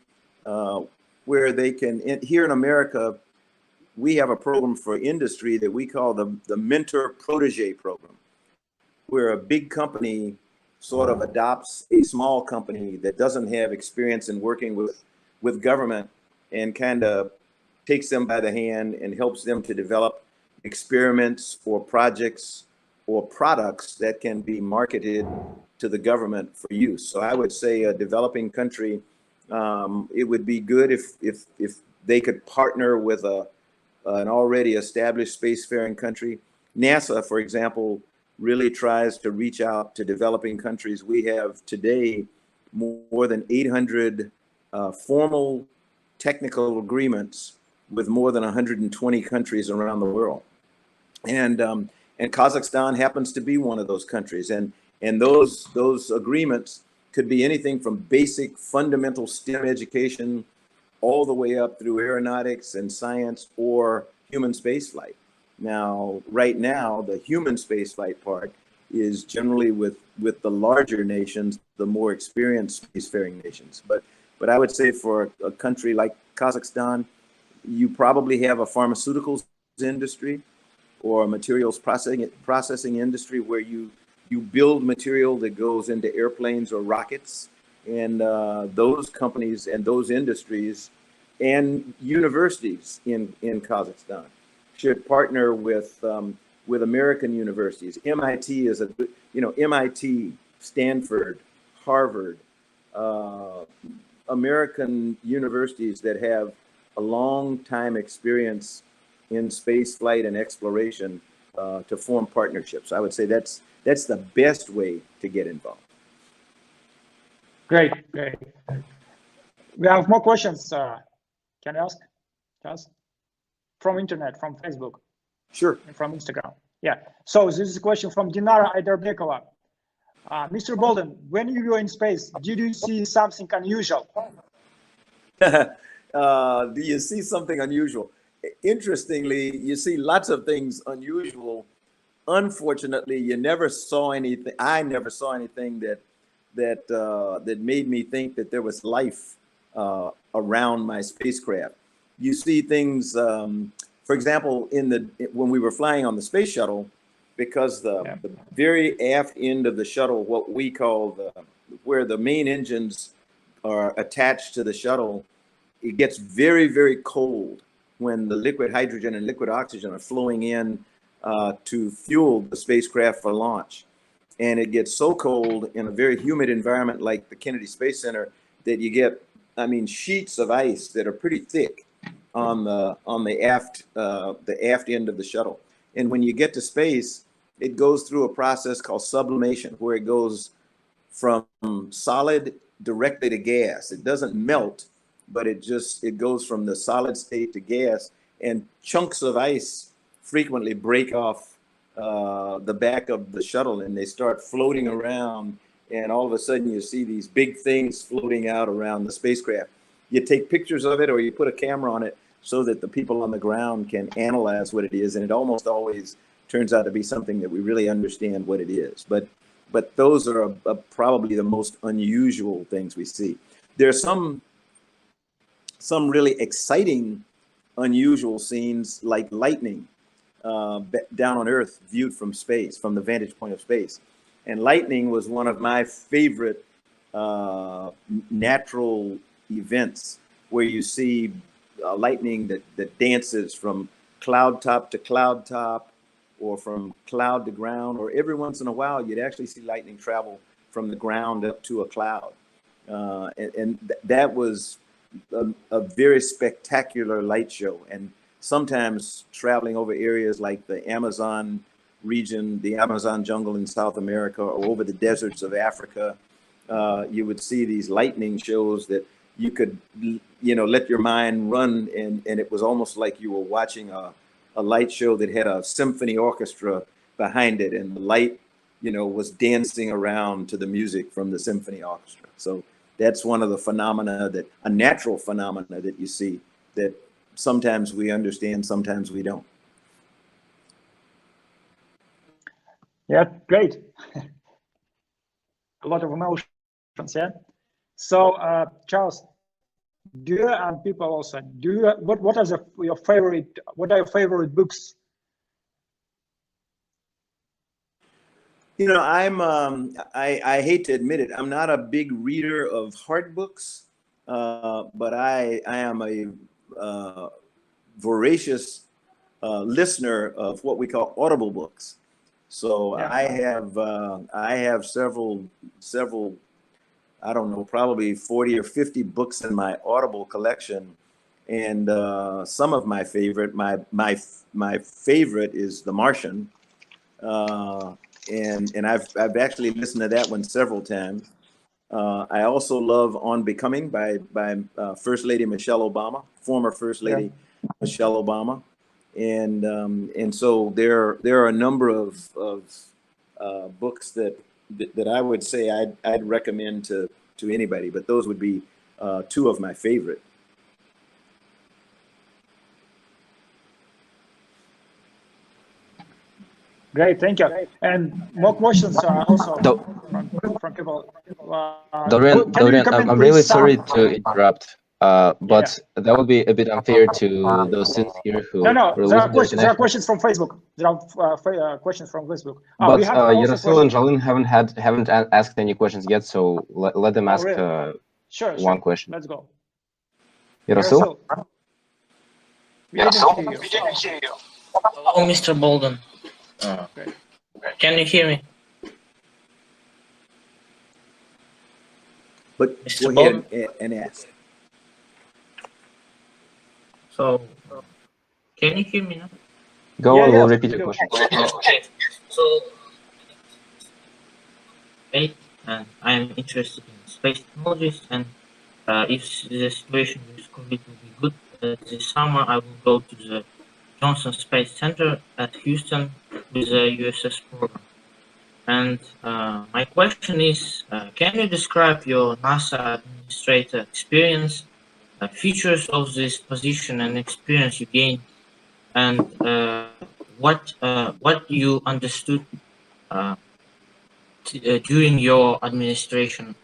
where they can. Here in America, we have a program for industry that we call the mentor protege program, where a big company sort of adopts a small company that doesn't have experience in working with government and kind of takes them by the hand and helps them to develop experiments or projects or products that can be marketed to the government for use. So I would say a developing country, it would be good if they could partner with an already established spacefaring country. NASA, for example, really tries to reach out to developing countries. We have today more than 800 formal technical agreements with more than 120 countries around the world. And Kazakhstan happens to be one of those countries. And those agreements could be anything from basic fundamental STEM education all the way up through aeronautics and science or human spaceflight. Now, right now, the human spaceflight part is generally with the larger nations, the more experienced spacefaring nations. But I would say for a country like Kazakhstan, you probably have a pharmaceuticals industry or a materials processing industry where you build material that goes into airplanes or rockets. And those companies and those industries and universities in Kazakhstan should partner with American universities. MIT is MIT, Stanford, Harvard, American universities that have a long time experience in space flight and exploration to form partnerships. I would say that's the best way to get involved. Great. We have more questions. Can I ask? Charles? From internet, from Facebook. Sure. And from Instagram. Yeah. So this is a question from Dinara Aydarbekova. Mr. Bolden, when you were in space, did you see something unusual? Do you see something unusual? Interestingly, you see lots of things unusual. Unfortunately, you never saw anything. I never saw anything that made me think that there was life around my spacecraft. You see things, for example, when we were flying on the space shuttle, because the very aft end of the shuttle, what we call where the main engines are attached to the shuttle, it gets very, very cold when the liquid hydrogen and liquid oxygen are flowing in to fuel the spacecraft for launch. And it gets so cold in a very humid environment like the Kennedy Space Center that you get, sheets of ice that are pretty thick on the aft end of the shuttle. And when you get to space, it goes through a process called sublimation, where it goes from solid directly to gas. It doesn't melt, but it goes from the solid state to gas, and chunks of ice frequently break off the back of the shuttle, and they start floating around, and all of a sudden you see these big things floating out around the spacecraft. You take pictures of it, or you put a camera on it so that the people on the ground can analyze what it is, and it almost always turns out to be something that we really understand what it is. But those are probably the most unusual things we see. There are some really exciting, unusual scenes like lightning down on Earth viewed from space, from the vantage point of space. And lightning was one of my favorite natural events, where you see lightning that dances from cloud top to cloud top, or from cloud to ground, or every once in a while you'd actually see lightning travel from the ground up to a cloud. That was a very spectacular light show. And sometimes traveling over areas like the Amazon region, the Amazon jungle in South America, or over the deserts of Africa, you would see these lightning shows that you could, let your mind run, and it was almost like you were watching a light show that had a symphony orchestra behind it, and the light, was dancing around to the music from the symphony orchestra. So that's one of the a natural phenomena that you see, that sometimes we understand, sometimes we don't. Yeah, great. A lot of emotions, yeah. So, Charles, and people also, what are your favorite books? I hate to admit it, I'm not a big reader of hard books, but I am a voracious listener of what we call audible books. So yeah. I have several, I don't know, probably 40 or 50 books in my Audible collection, and some of my favorite, my favorite is The Martian, and I've actually listened to that one several times. I also love On Becoming by First Lady Michelle Obama, former First Lady Michelle Obama, and so there are a number of books that I would say I'd recommend to anybody, but those would be two of my favorite. Great, thank you. And more questions are also from people. Dorian, I'm really sorry to interrupt, but that would be a bit unfair to those students here who. No, there are questions from Facebook. There are questions from Facebook. But Yaroslav and Jalin haven't asked any questions yet, so let them ask one question. Let's go. Yarosil? We didn't hear you. Hello, Mr. Bolden. Can you hear me? But Mr. go Bolden? ahead and ask. So, can you hear me now? Go on, we'll repeat your question. Okay. So, and I'm interested in space technologies, and if the situation with COVID will be good this summer, I will go to the Johnson Space Center at Houston with the USS program. And my question is, can you describe your NASA administrator experience, features of this position and experience you gained, and what you understood during your administration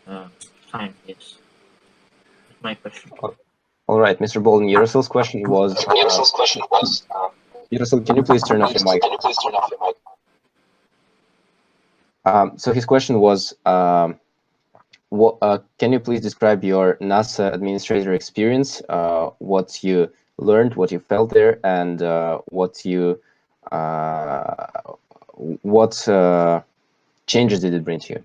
time? Yes, that's my question. All right, Mr. Bolden, Yarosil's question was. Yarosil, can you please turn off your mic? So his question was, can you please describe your NASA administrator experience, what you learned, what you felt there, and what changes did it bring to you?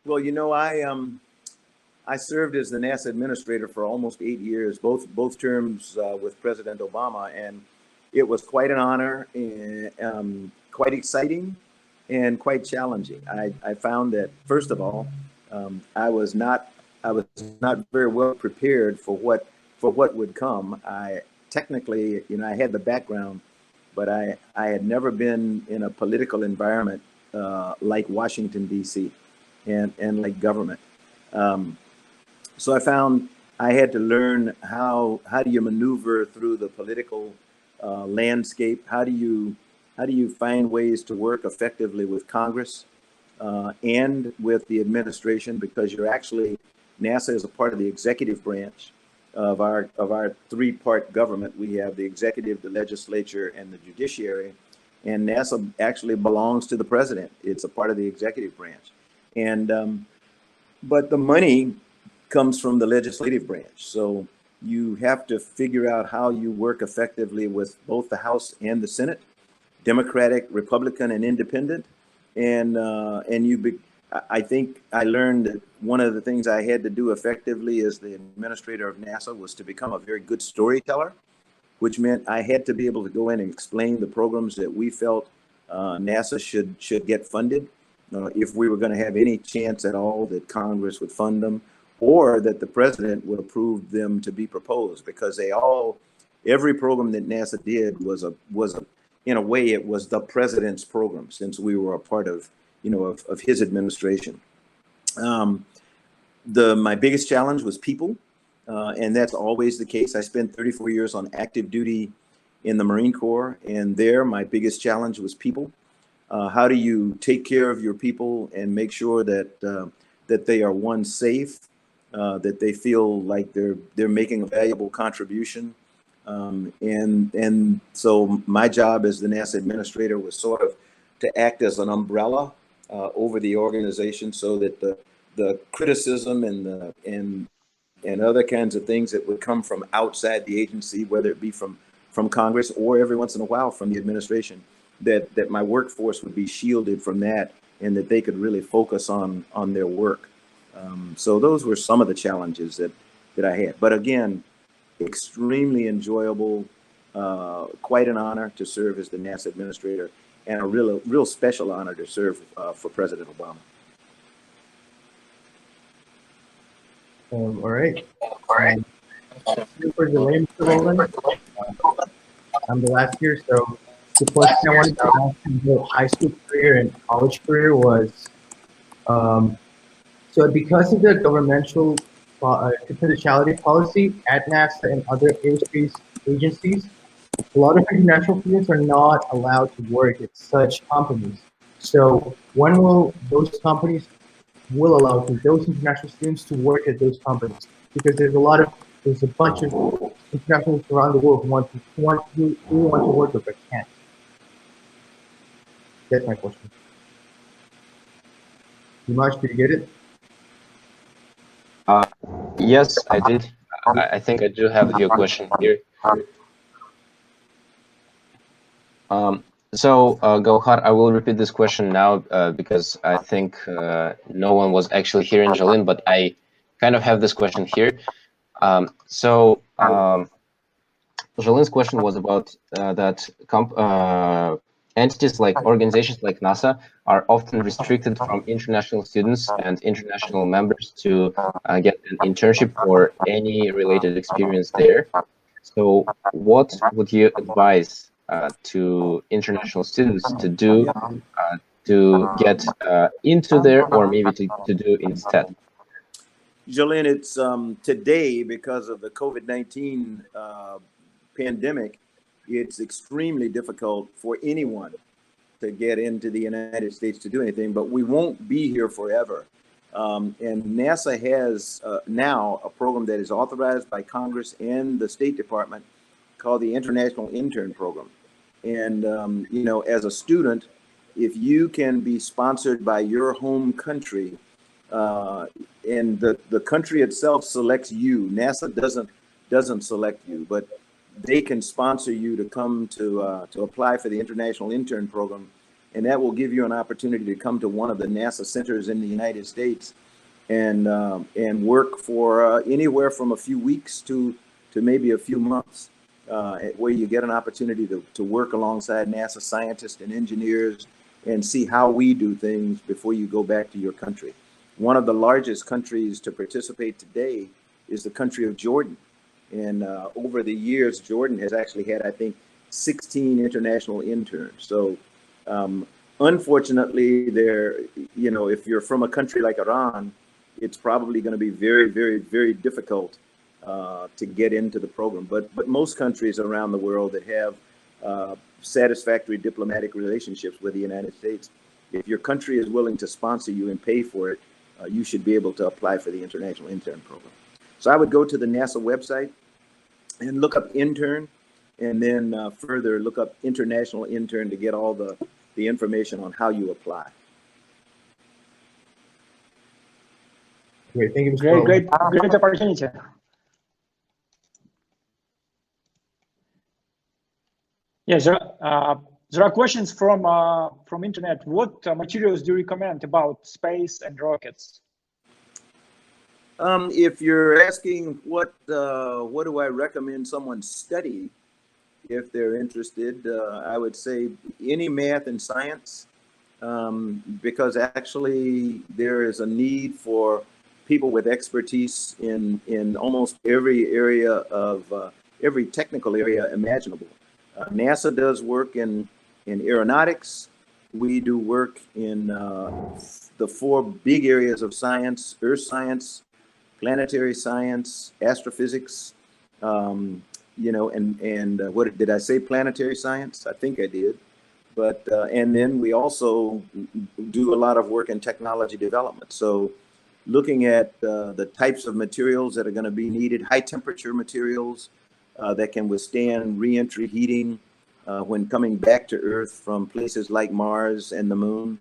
Well, you know, I served as the NASA administrator for almost 8 years, both terms with President Obama, and it was quite an honor and quite exciting and quite challenging. I found that, first of all, I was not very well prepared for what would come. I technically, you know, I had the background, but I had never been in a political environment like Washington, D.C. and like government. So I found I had to learn how do you maneuver through the political landscape? How do you find ways to work effectively with Congress and with the administration? Because you're actually, NASA is a part of the executive branch of our three-part government. We have the executive, the legislature, and the judiciary. And NASA actually belongs to the president. It's a part of the executive branch. And but the money comes from the legislative branch. So you have to figure out how you work effectively with both the House and the Senate, Democratic, Republican, and Independent. And I think I learned that one of the things I had to do effectively as the administrator of NASA was to become a very good storyteller, which meant I had to be able to go in and explain the programs that we felt NASA should get funded, if we were going to have any chance at all that Congress would fund them, or that the president would approve them to be proposed, because every program that NASA did was in a way, it was the president's program, since we were a part of his administration. My biggest challenge was people, and that's always the case. I spent 34 years on active duty in the Marine Corps, and there my biggest challenge was people. How do you take care of your people and make sure that they are safe, that they feel like they're making a valuable contribution, and so my job as the NASA administrator was sort of to act as an umbrella over the organization, so that the criticism and other kinds of things that would come from outside the agency, whether it be from Congress or every once in a while from the administration, that my workforce would be shielded from that, and that they could really focus on their work. So those were some of the challenges that I had. But again, extremely enjoyable, quite an honor to serve as the NASA administrator, and a real special honor to serve for President Obama. All right. Super delayed, Mr. Bolden. I'm the last year, so the question I wanted to ask in both high school career and college career was, so because of the governmental confidentiality policy at NASA and other aerospace agencies, a lot of international students are not allowed to work at such companies. So when will those companies allow those international students to work at those companies? Because there's a bunch of internationals around the world who want to work but can't. That's my question. Dimash, did you get it? Yes, I did. I think I do have your question here. So, Gauhar, I will repeat this question now because I think no one was actually hearing Jalin, but I kind of have this question here. Jalin's question was about that entities like organizations like NASA are often restricted from international students and international members to get an internship or any related experience there. So what would you advise to international students to do to get into there, or maybe to do instead? Jolene, it's today, because of the COVID-19 pandemic, it's extremely difficult for anyone to get into the United States to do anything, but we won't be here forever. And NASA has now a program that is authorized by Congress and the State Department called the International Intern Program. And, you know, as a student, if you can be sponsored by your home country, and the country itself selects you, NASA doesn't select you, but they can sponsor you to come to apply for the International Intern Program, and that will give you an opportunity to come to one of the NASA centers in the United States and work for anywhere from a few weeks to maybe a few months, where you get an opportunity to work alongside NASA scientists and engineers and see how we do things before you go back to your country. One of the largest countries to participate today is the country of Jordan. And over the years, Jordan has actually had, I think, 16 international interns. So unfortunately, you know, if you're from a country like Iran, it's probably going to be very, very, very difficult to get into the program. But most countries around the world that have satisfactory diplomatic relationships with the United States, if your country is willing to sponsor you and pay for it, you should be able to apply for the International Intern Program. So I would go to the NASA website and look up intern, and then further look up international intern to get all the information on how you apply. Great, thank you, Mr. Great opportunity. Yes, there are questions from internet. What materials do you recommend about space and rockets? If you're asking what do I recommend someone study if they're interested, I would say any math and science, because actually there is a need for people with expertise in almost every area of every technical area imaginable. NASA does work in aeronautics. We do work in the 4 big areas of science: earth science, planetary science, astrophysics, you know, and what did I say? Planetary science? I think I did. But and then we also do a lot of work in technology development. So looking at the types of materials that are going to be needed, high temperature materials that can withstand re-entry heating when coming back to Earth from places like Mars and the Moon.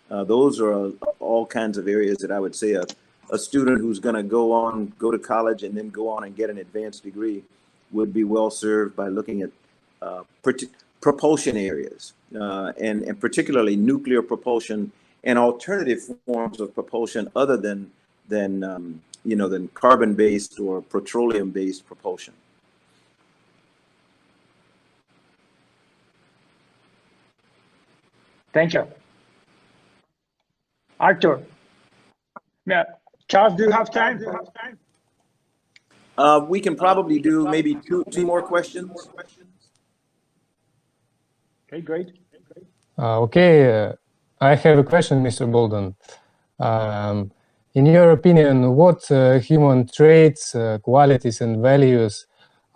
Those are all kinds of areas that I would say a student who's going to go to college and then go on and get an advanced degree would be well served by looking at propulsion areas, and particularly nuclear propulsion and alternative forms of propulsion other than carbon-based or petroleum-based propulsion. Thank you. Arthur. Yeah. Charles, do you have time? We can probably do maybe two more questions. Okay, great. I have a question, Mr. Bolden. In your opinion, what human traits, qualities, and values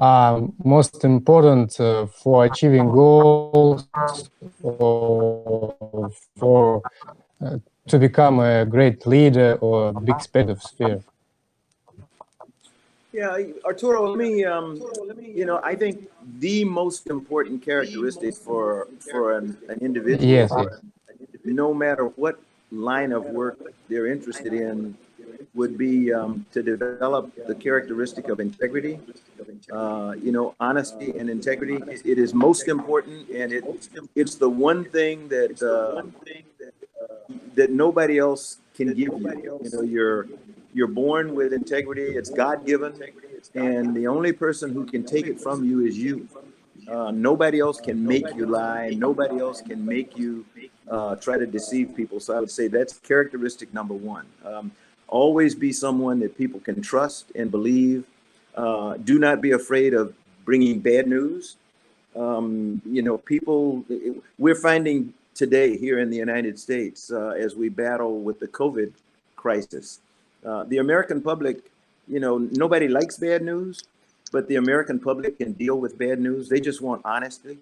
are most important for achieving goals or for to become a great leader or a big spread of sphere? Yeah, Arturo, let me, I think the most important characteristic for an individual, yes. no matter what line of work they're interested in, would be to develop the characteristic of integrity. You know, honesty and integrity. It is most important, and it's the one thing that that nobody else can give you. You know, you're born with integrity. It's God-given, and the only person who can take it from you is you. Nobody else can make you lie. Nobody else can make you try to deceive people. So I would say that's characteristic number one. Always be someone that people can trust and believe. Do not be afraid of bringing bad news. You know, people, we're finding today here in the United States, as we battle with the COVID crisis, the American public, you know, nobody likes bad news, but the American public can deal with bad news. They just want honesty,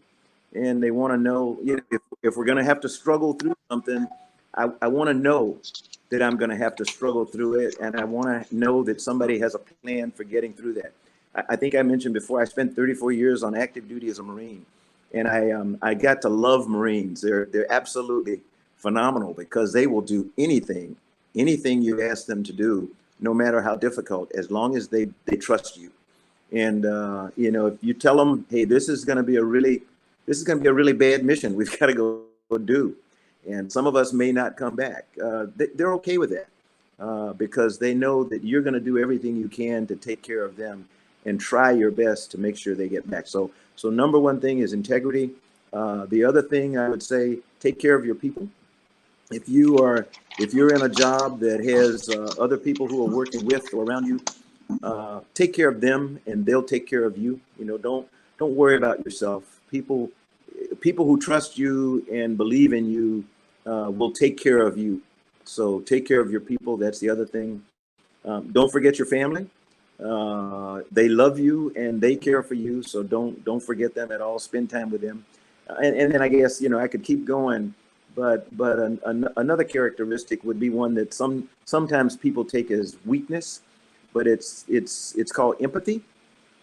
and they want to know, you know, if we're going to have to struggle through something, I want to know that I'm going to have to struggle through it, and I want to know that somebody has a plan for getting through that. I think I mentioned before, I spent 34 years on active duty as a Marine, and I got to love Marines. They're absolutely phenomenal because they will do anything you ask them to do, no matter how difficult, as long as they trust you. And you know, if you tell them, hey, this is going to be a really bad mission we've got to go do, and some of us may not come back, they're okay with that because they know that you're going to do everything you can to take care of them and try your best to make sure they get back. So number one thing is integrity. The other thing I would say, take care of your people. If you're in a job that has other people who are working with or around you, take care of them and they'll take care of you. You know, don't worry about yourself. People who trust you and believe in you will take care of you. So take care of your people. That's the other thing. Don't forget your family. They love you and they care for you. So don't forget them at all. Spend time with them. And then I guess, you know, I could keep going, but another characteristic would be one that sometimes people take as weakness, but it's called empathy,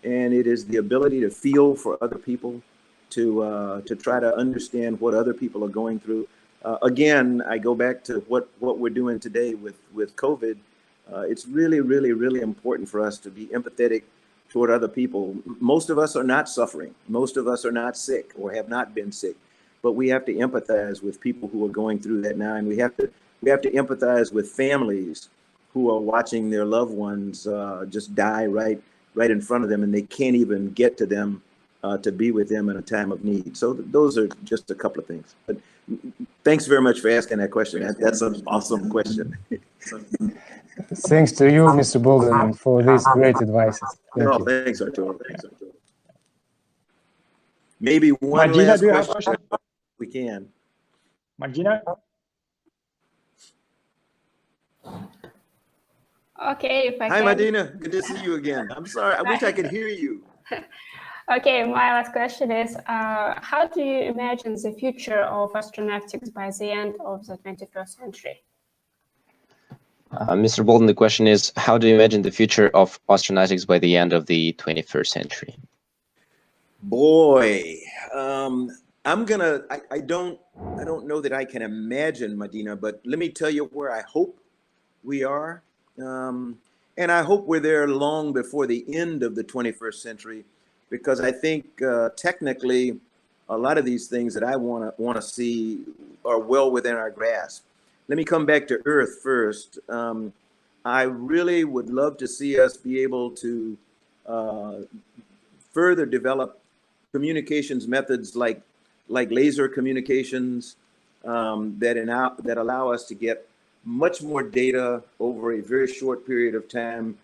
and it is the ability to feel for other people, to try to understand what other people are going through. Again, I go back to what we're doing today with COVID. It's really, really, really important for us to be empathetic toward other people. Most of us are not suffering. Most of us are not sick or have not been sick, but we have to empathize with people who are going through that now, and we have to empathize with families who are watching their loved ones just die right in front of them, and they can't even get to them to be with them in a time of need. So those are just a couple of things. But thanks very much for asking that question. That's an awesome question. Thanks to you, Mr. Bolden, for these great advices. Thank you. Thanks, Arturo. Maybe one Madina, last do you have question. a question? We can. Madina? Okay, if I Hi, can. Madina. Good to see you again. I'm sorry. I wish I could hear you. Okay, my last question is, how do you imagine the future of astronautics by the end of the 21st century? Mr. Bolden, the question is, how do you imagine the future of astronautics by the end of the 21st century? Boy, I don't know that I can imagine, Madina, but let me tell you where I hope we are. And I hope we're there long before the end of the 21st century, because I think technically a lot of these things that I want to see are well within our grasp. Let me come back to Earth first. I really would love to see us be able to further develop communications methods like laser communications that allow us to get much more data over a very short period of time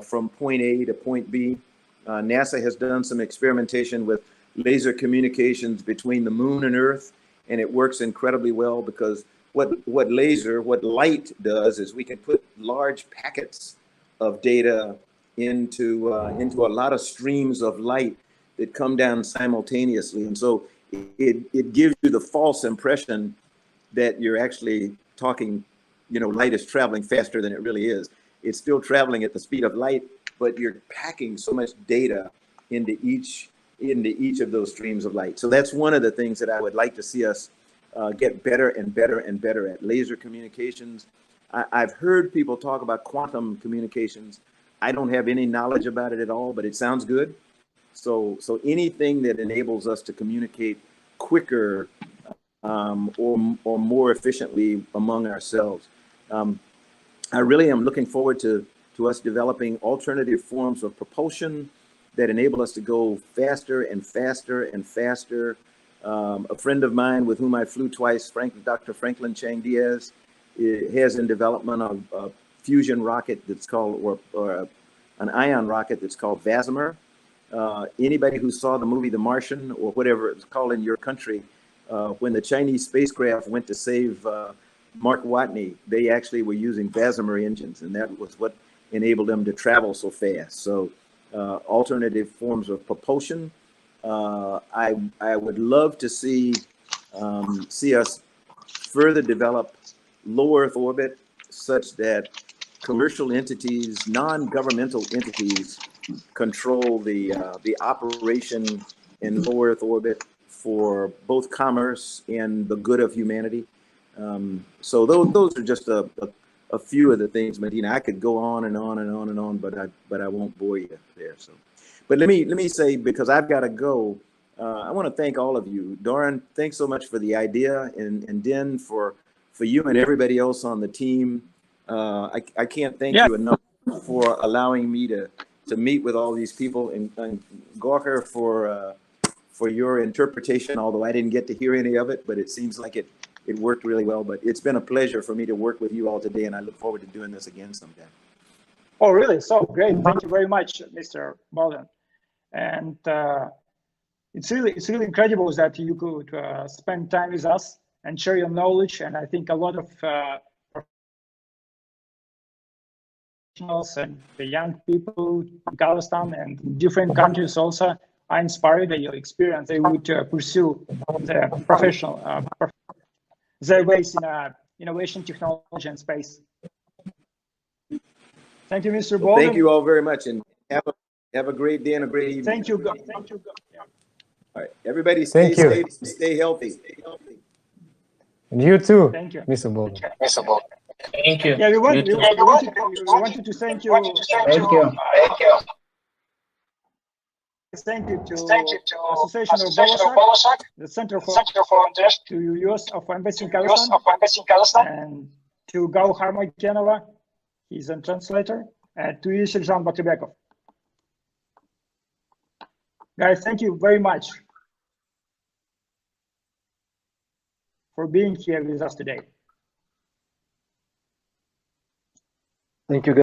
from point A to point B. NASA has done some experimentation with laser communications between the moon and Earth, and it works incredibly well because what light does is we can put large packets of data into a lot of streams of light that come down simultaneously, and so it gives you the false impression that you're actually talking. You know, light is traveling faster than it really is. It's still traveling at the speed of light, but you're packing so much data into each of those streams of light. So that's one of the things that I would like to see us get better and better and better at. Laser communications. I've heard people talk about quantum communications. I don't have any knowledge about it at all, but it sounds good. So anything that enables us to communicate quicker or more efficiently among ourselves. I really am looking forward to us developing alternative forms of propulsion that enable us to go faster and faster and faster. A friend of mine with whom I flew twice, Dr. Franklin Chang Diaz, has in development a fusion rocket that's called, or an ion rocket that's called Vasimer. Anybody who saw the movie The Martian, or whatever it's called in your country, when the Chinese spacecraft went to save Mark Watney, they actually were using Vasimer engines, and that was what enabled them to travel so fast. So alternative forms of propulsion. I would love to see us further develop low Earth orbit such that commercial entities, non-governmental entities, control the operation in low Earth orbit for both commerce and the good of humanity. So those are just a few of the things, Medina. I could go on and on and on and on, but I won't bore you there. So, but let me say, because I've got to go, I want to thank all of you. Doran, thanks so much for the idea, and Den for you and everybody else on the team. I can't thank you enough for allowing me to meet with all these people, and Gawker for your interpretation, although I didn't get to hear any of it, but it seems like it worked really well. But it's been a pleasure for me to work with you all today, and I look forward to doing this again someday. Oh, really? So great. Thank you very much, Mr. Bolden. And it's really incredible that you could spend time with us and share your knowledge. And I think a lot of professionals and the young people in Kazakhstan and different countries also are inspired by your experience. They would pursue the professional their ways in innovation, technology, and space. Thank you, Mr. Bolden. Thank you all very much, and have a great day and a great evening. Thank you. Thank you. Yeah. All right, everybody, stay healthy. And you too. Thank you, Mr. Bolden. Thank you. Yeah, we wanted to thank you. Thank you. Thank you to Association of Bolshak, the Center for Interest, to U.S. of Embassy in Kazakhstan, and to Gauhar Moikenova, he's a translator, and to you, Serjan Batybekov. Guys, thank you very much for being here with us today. Thank you, guys.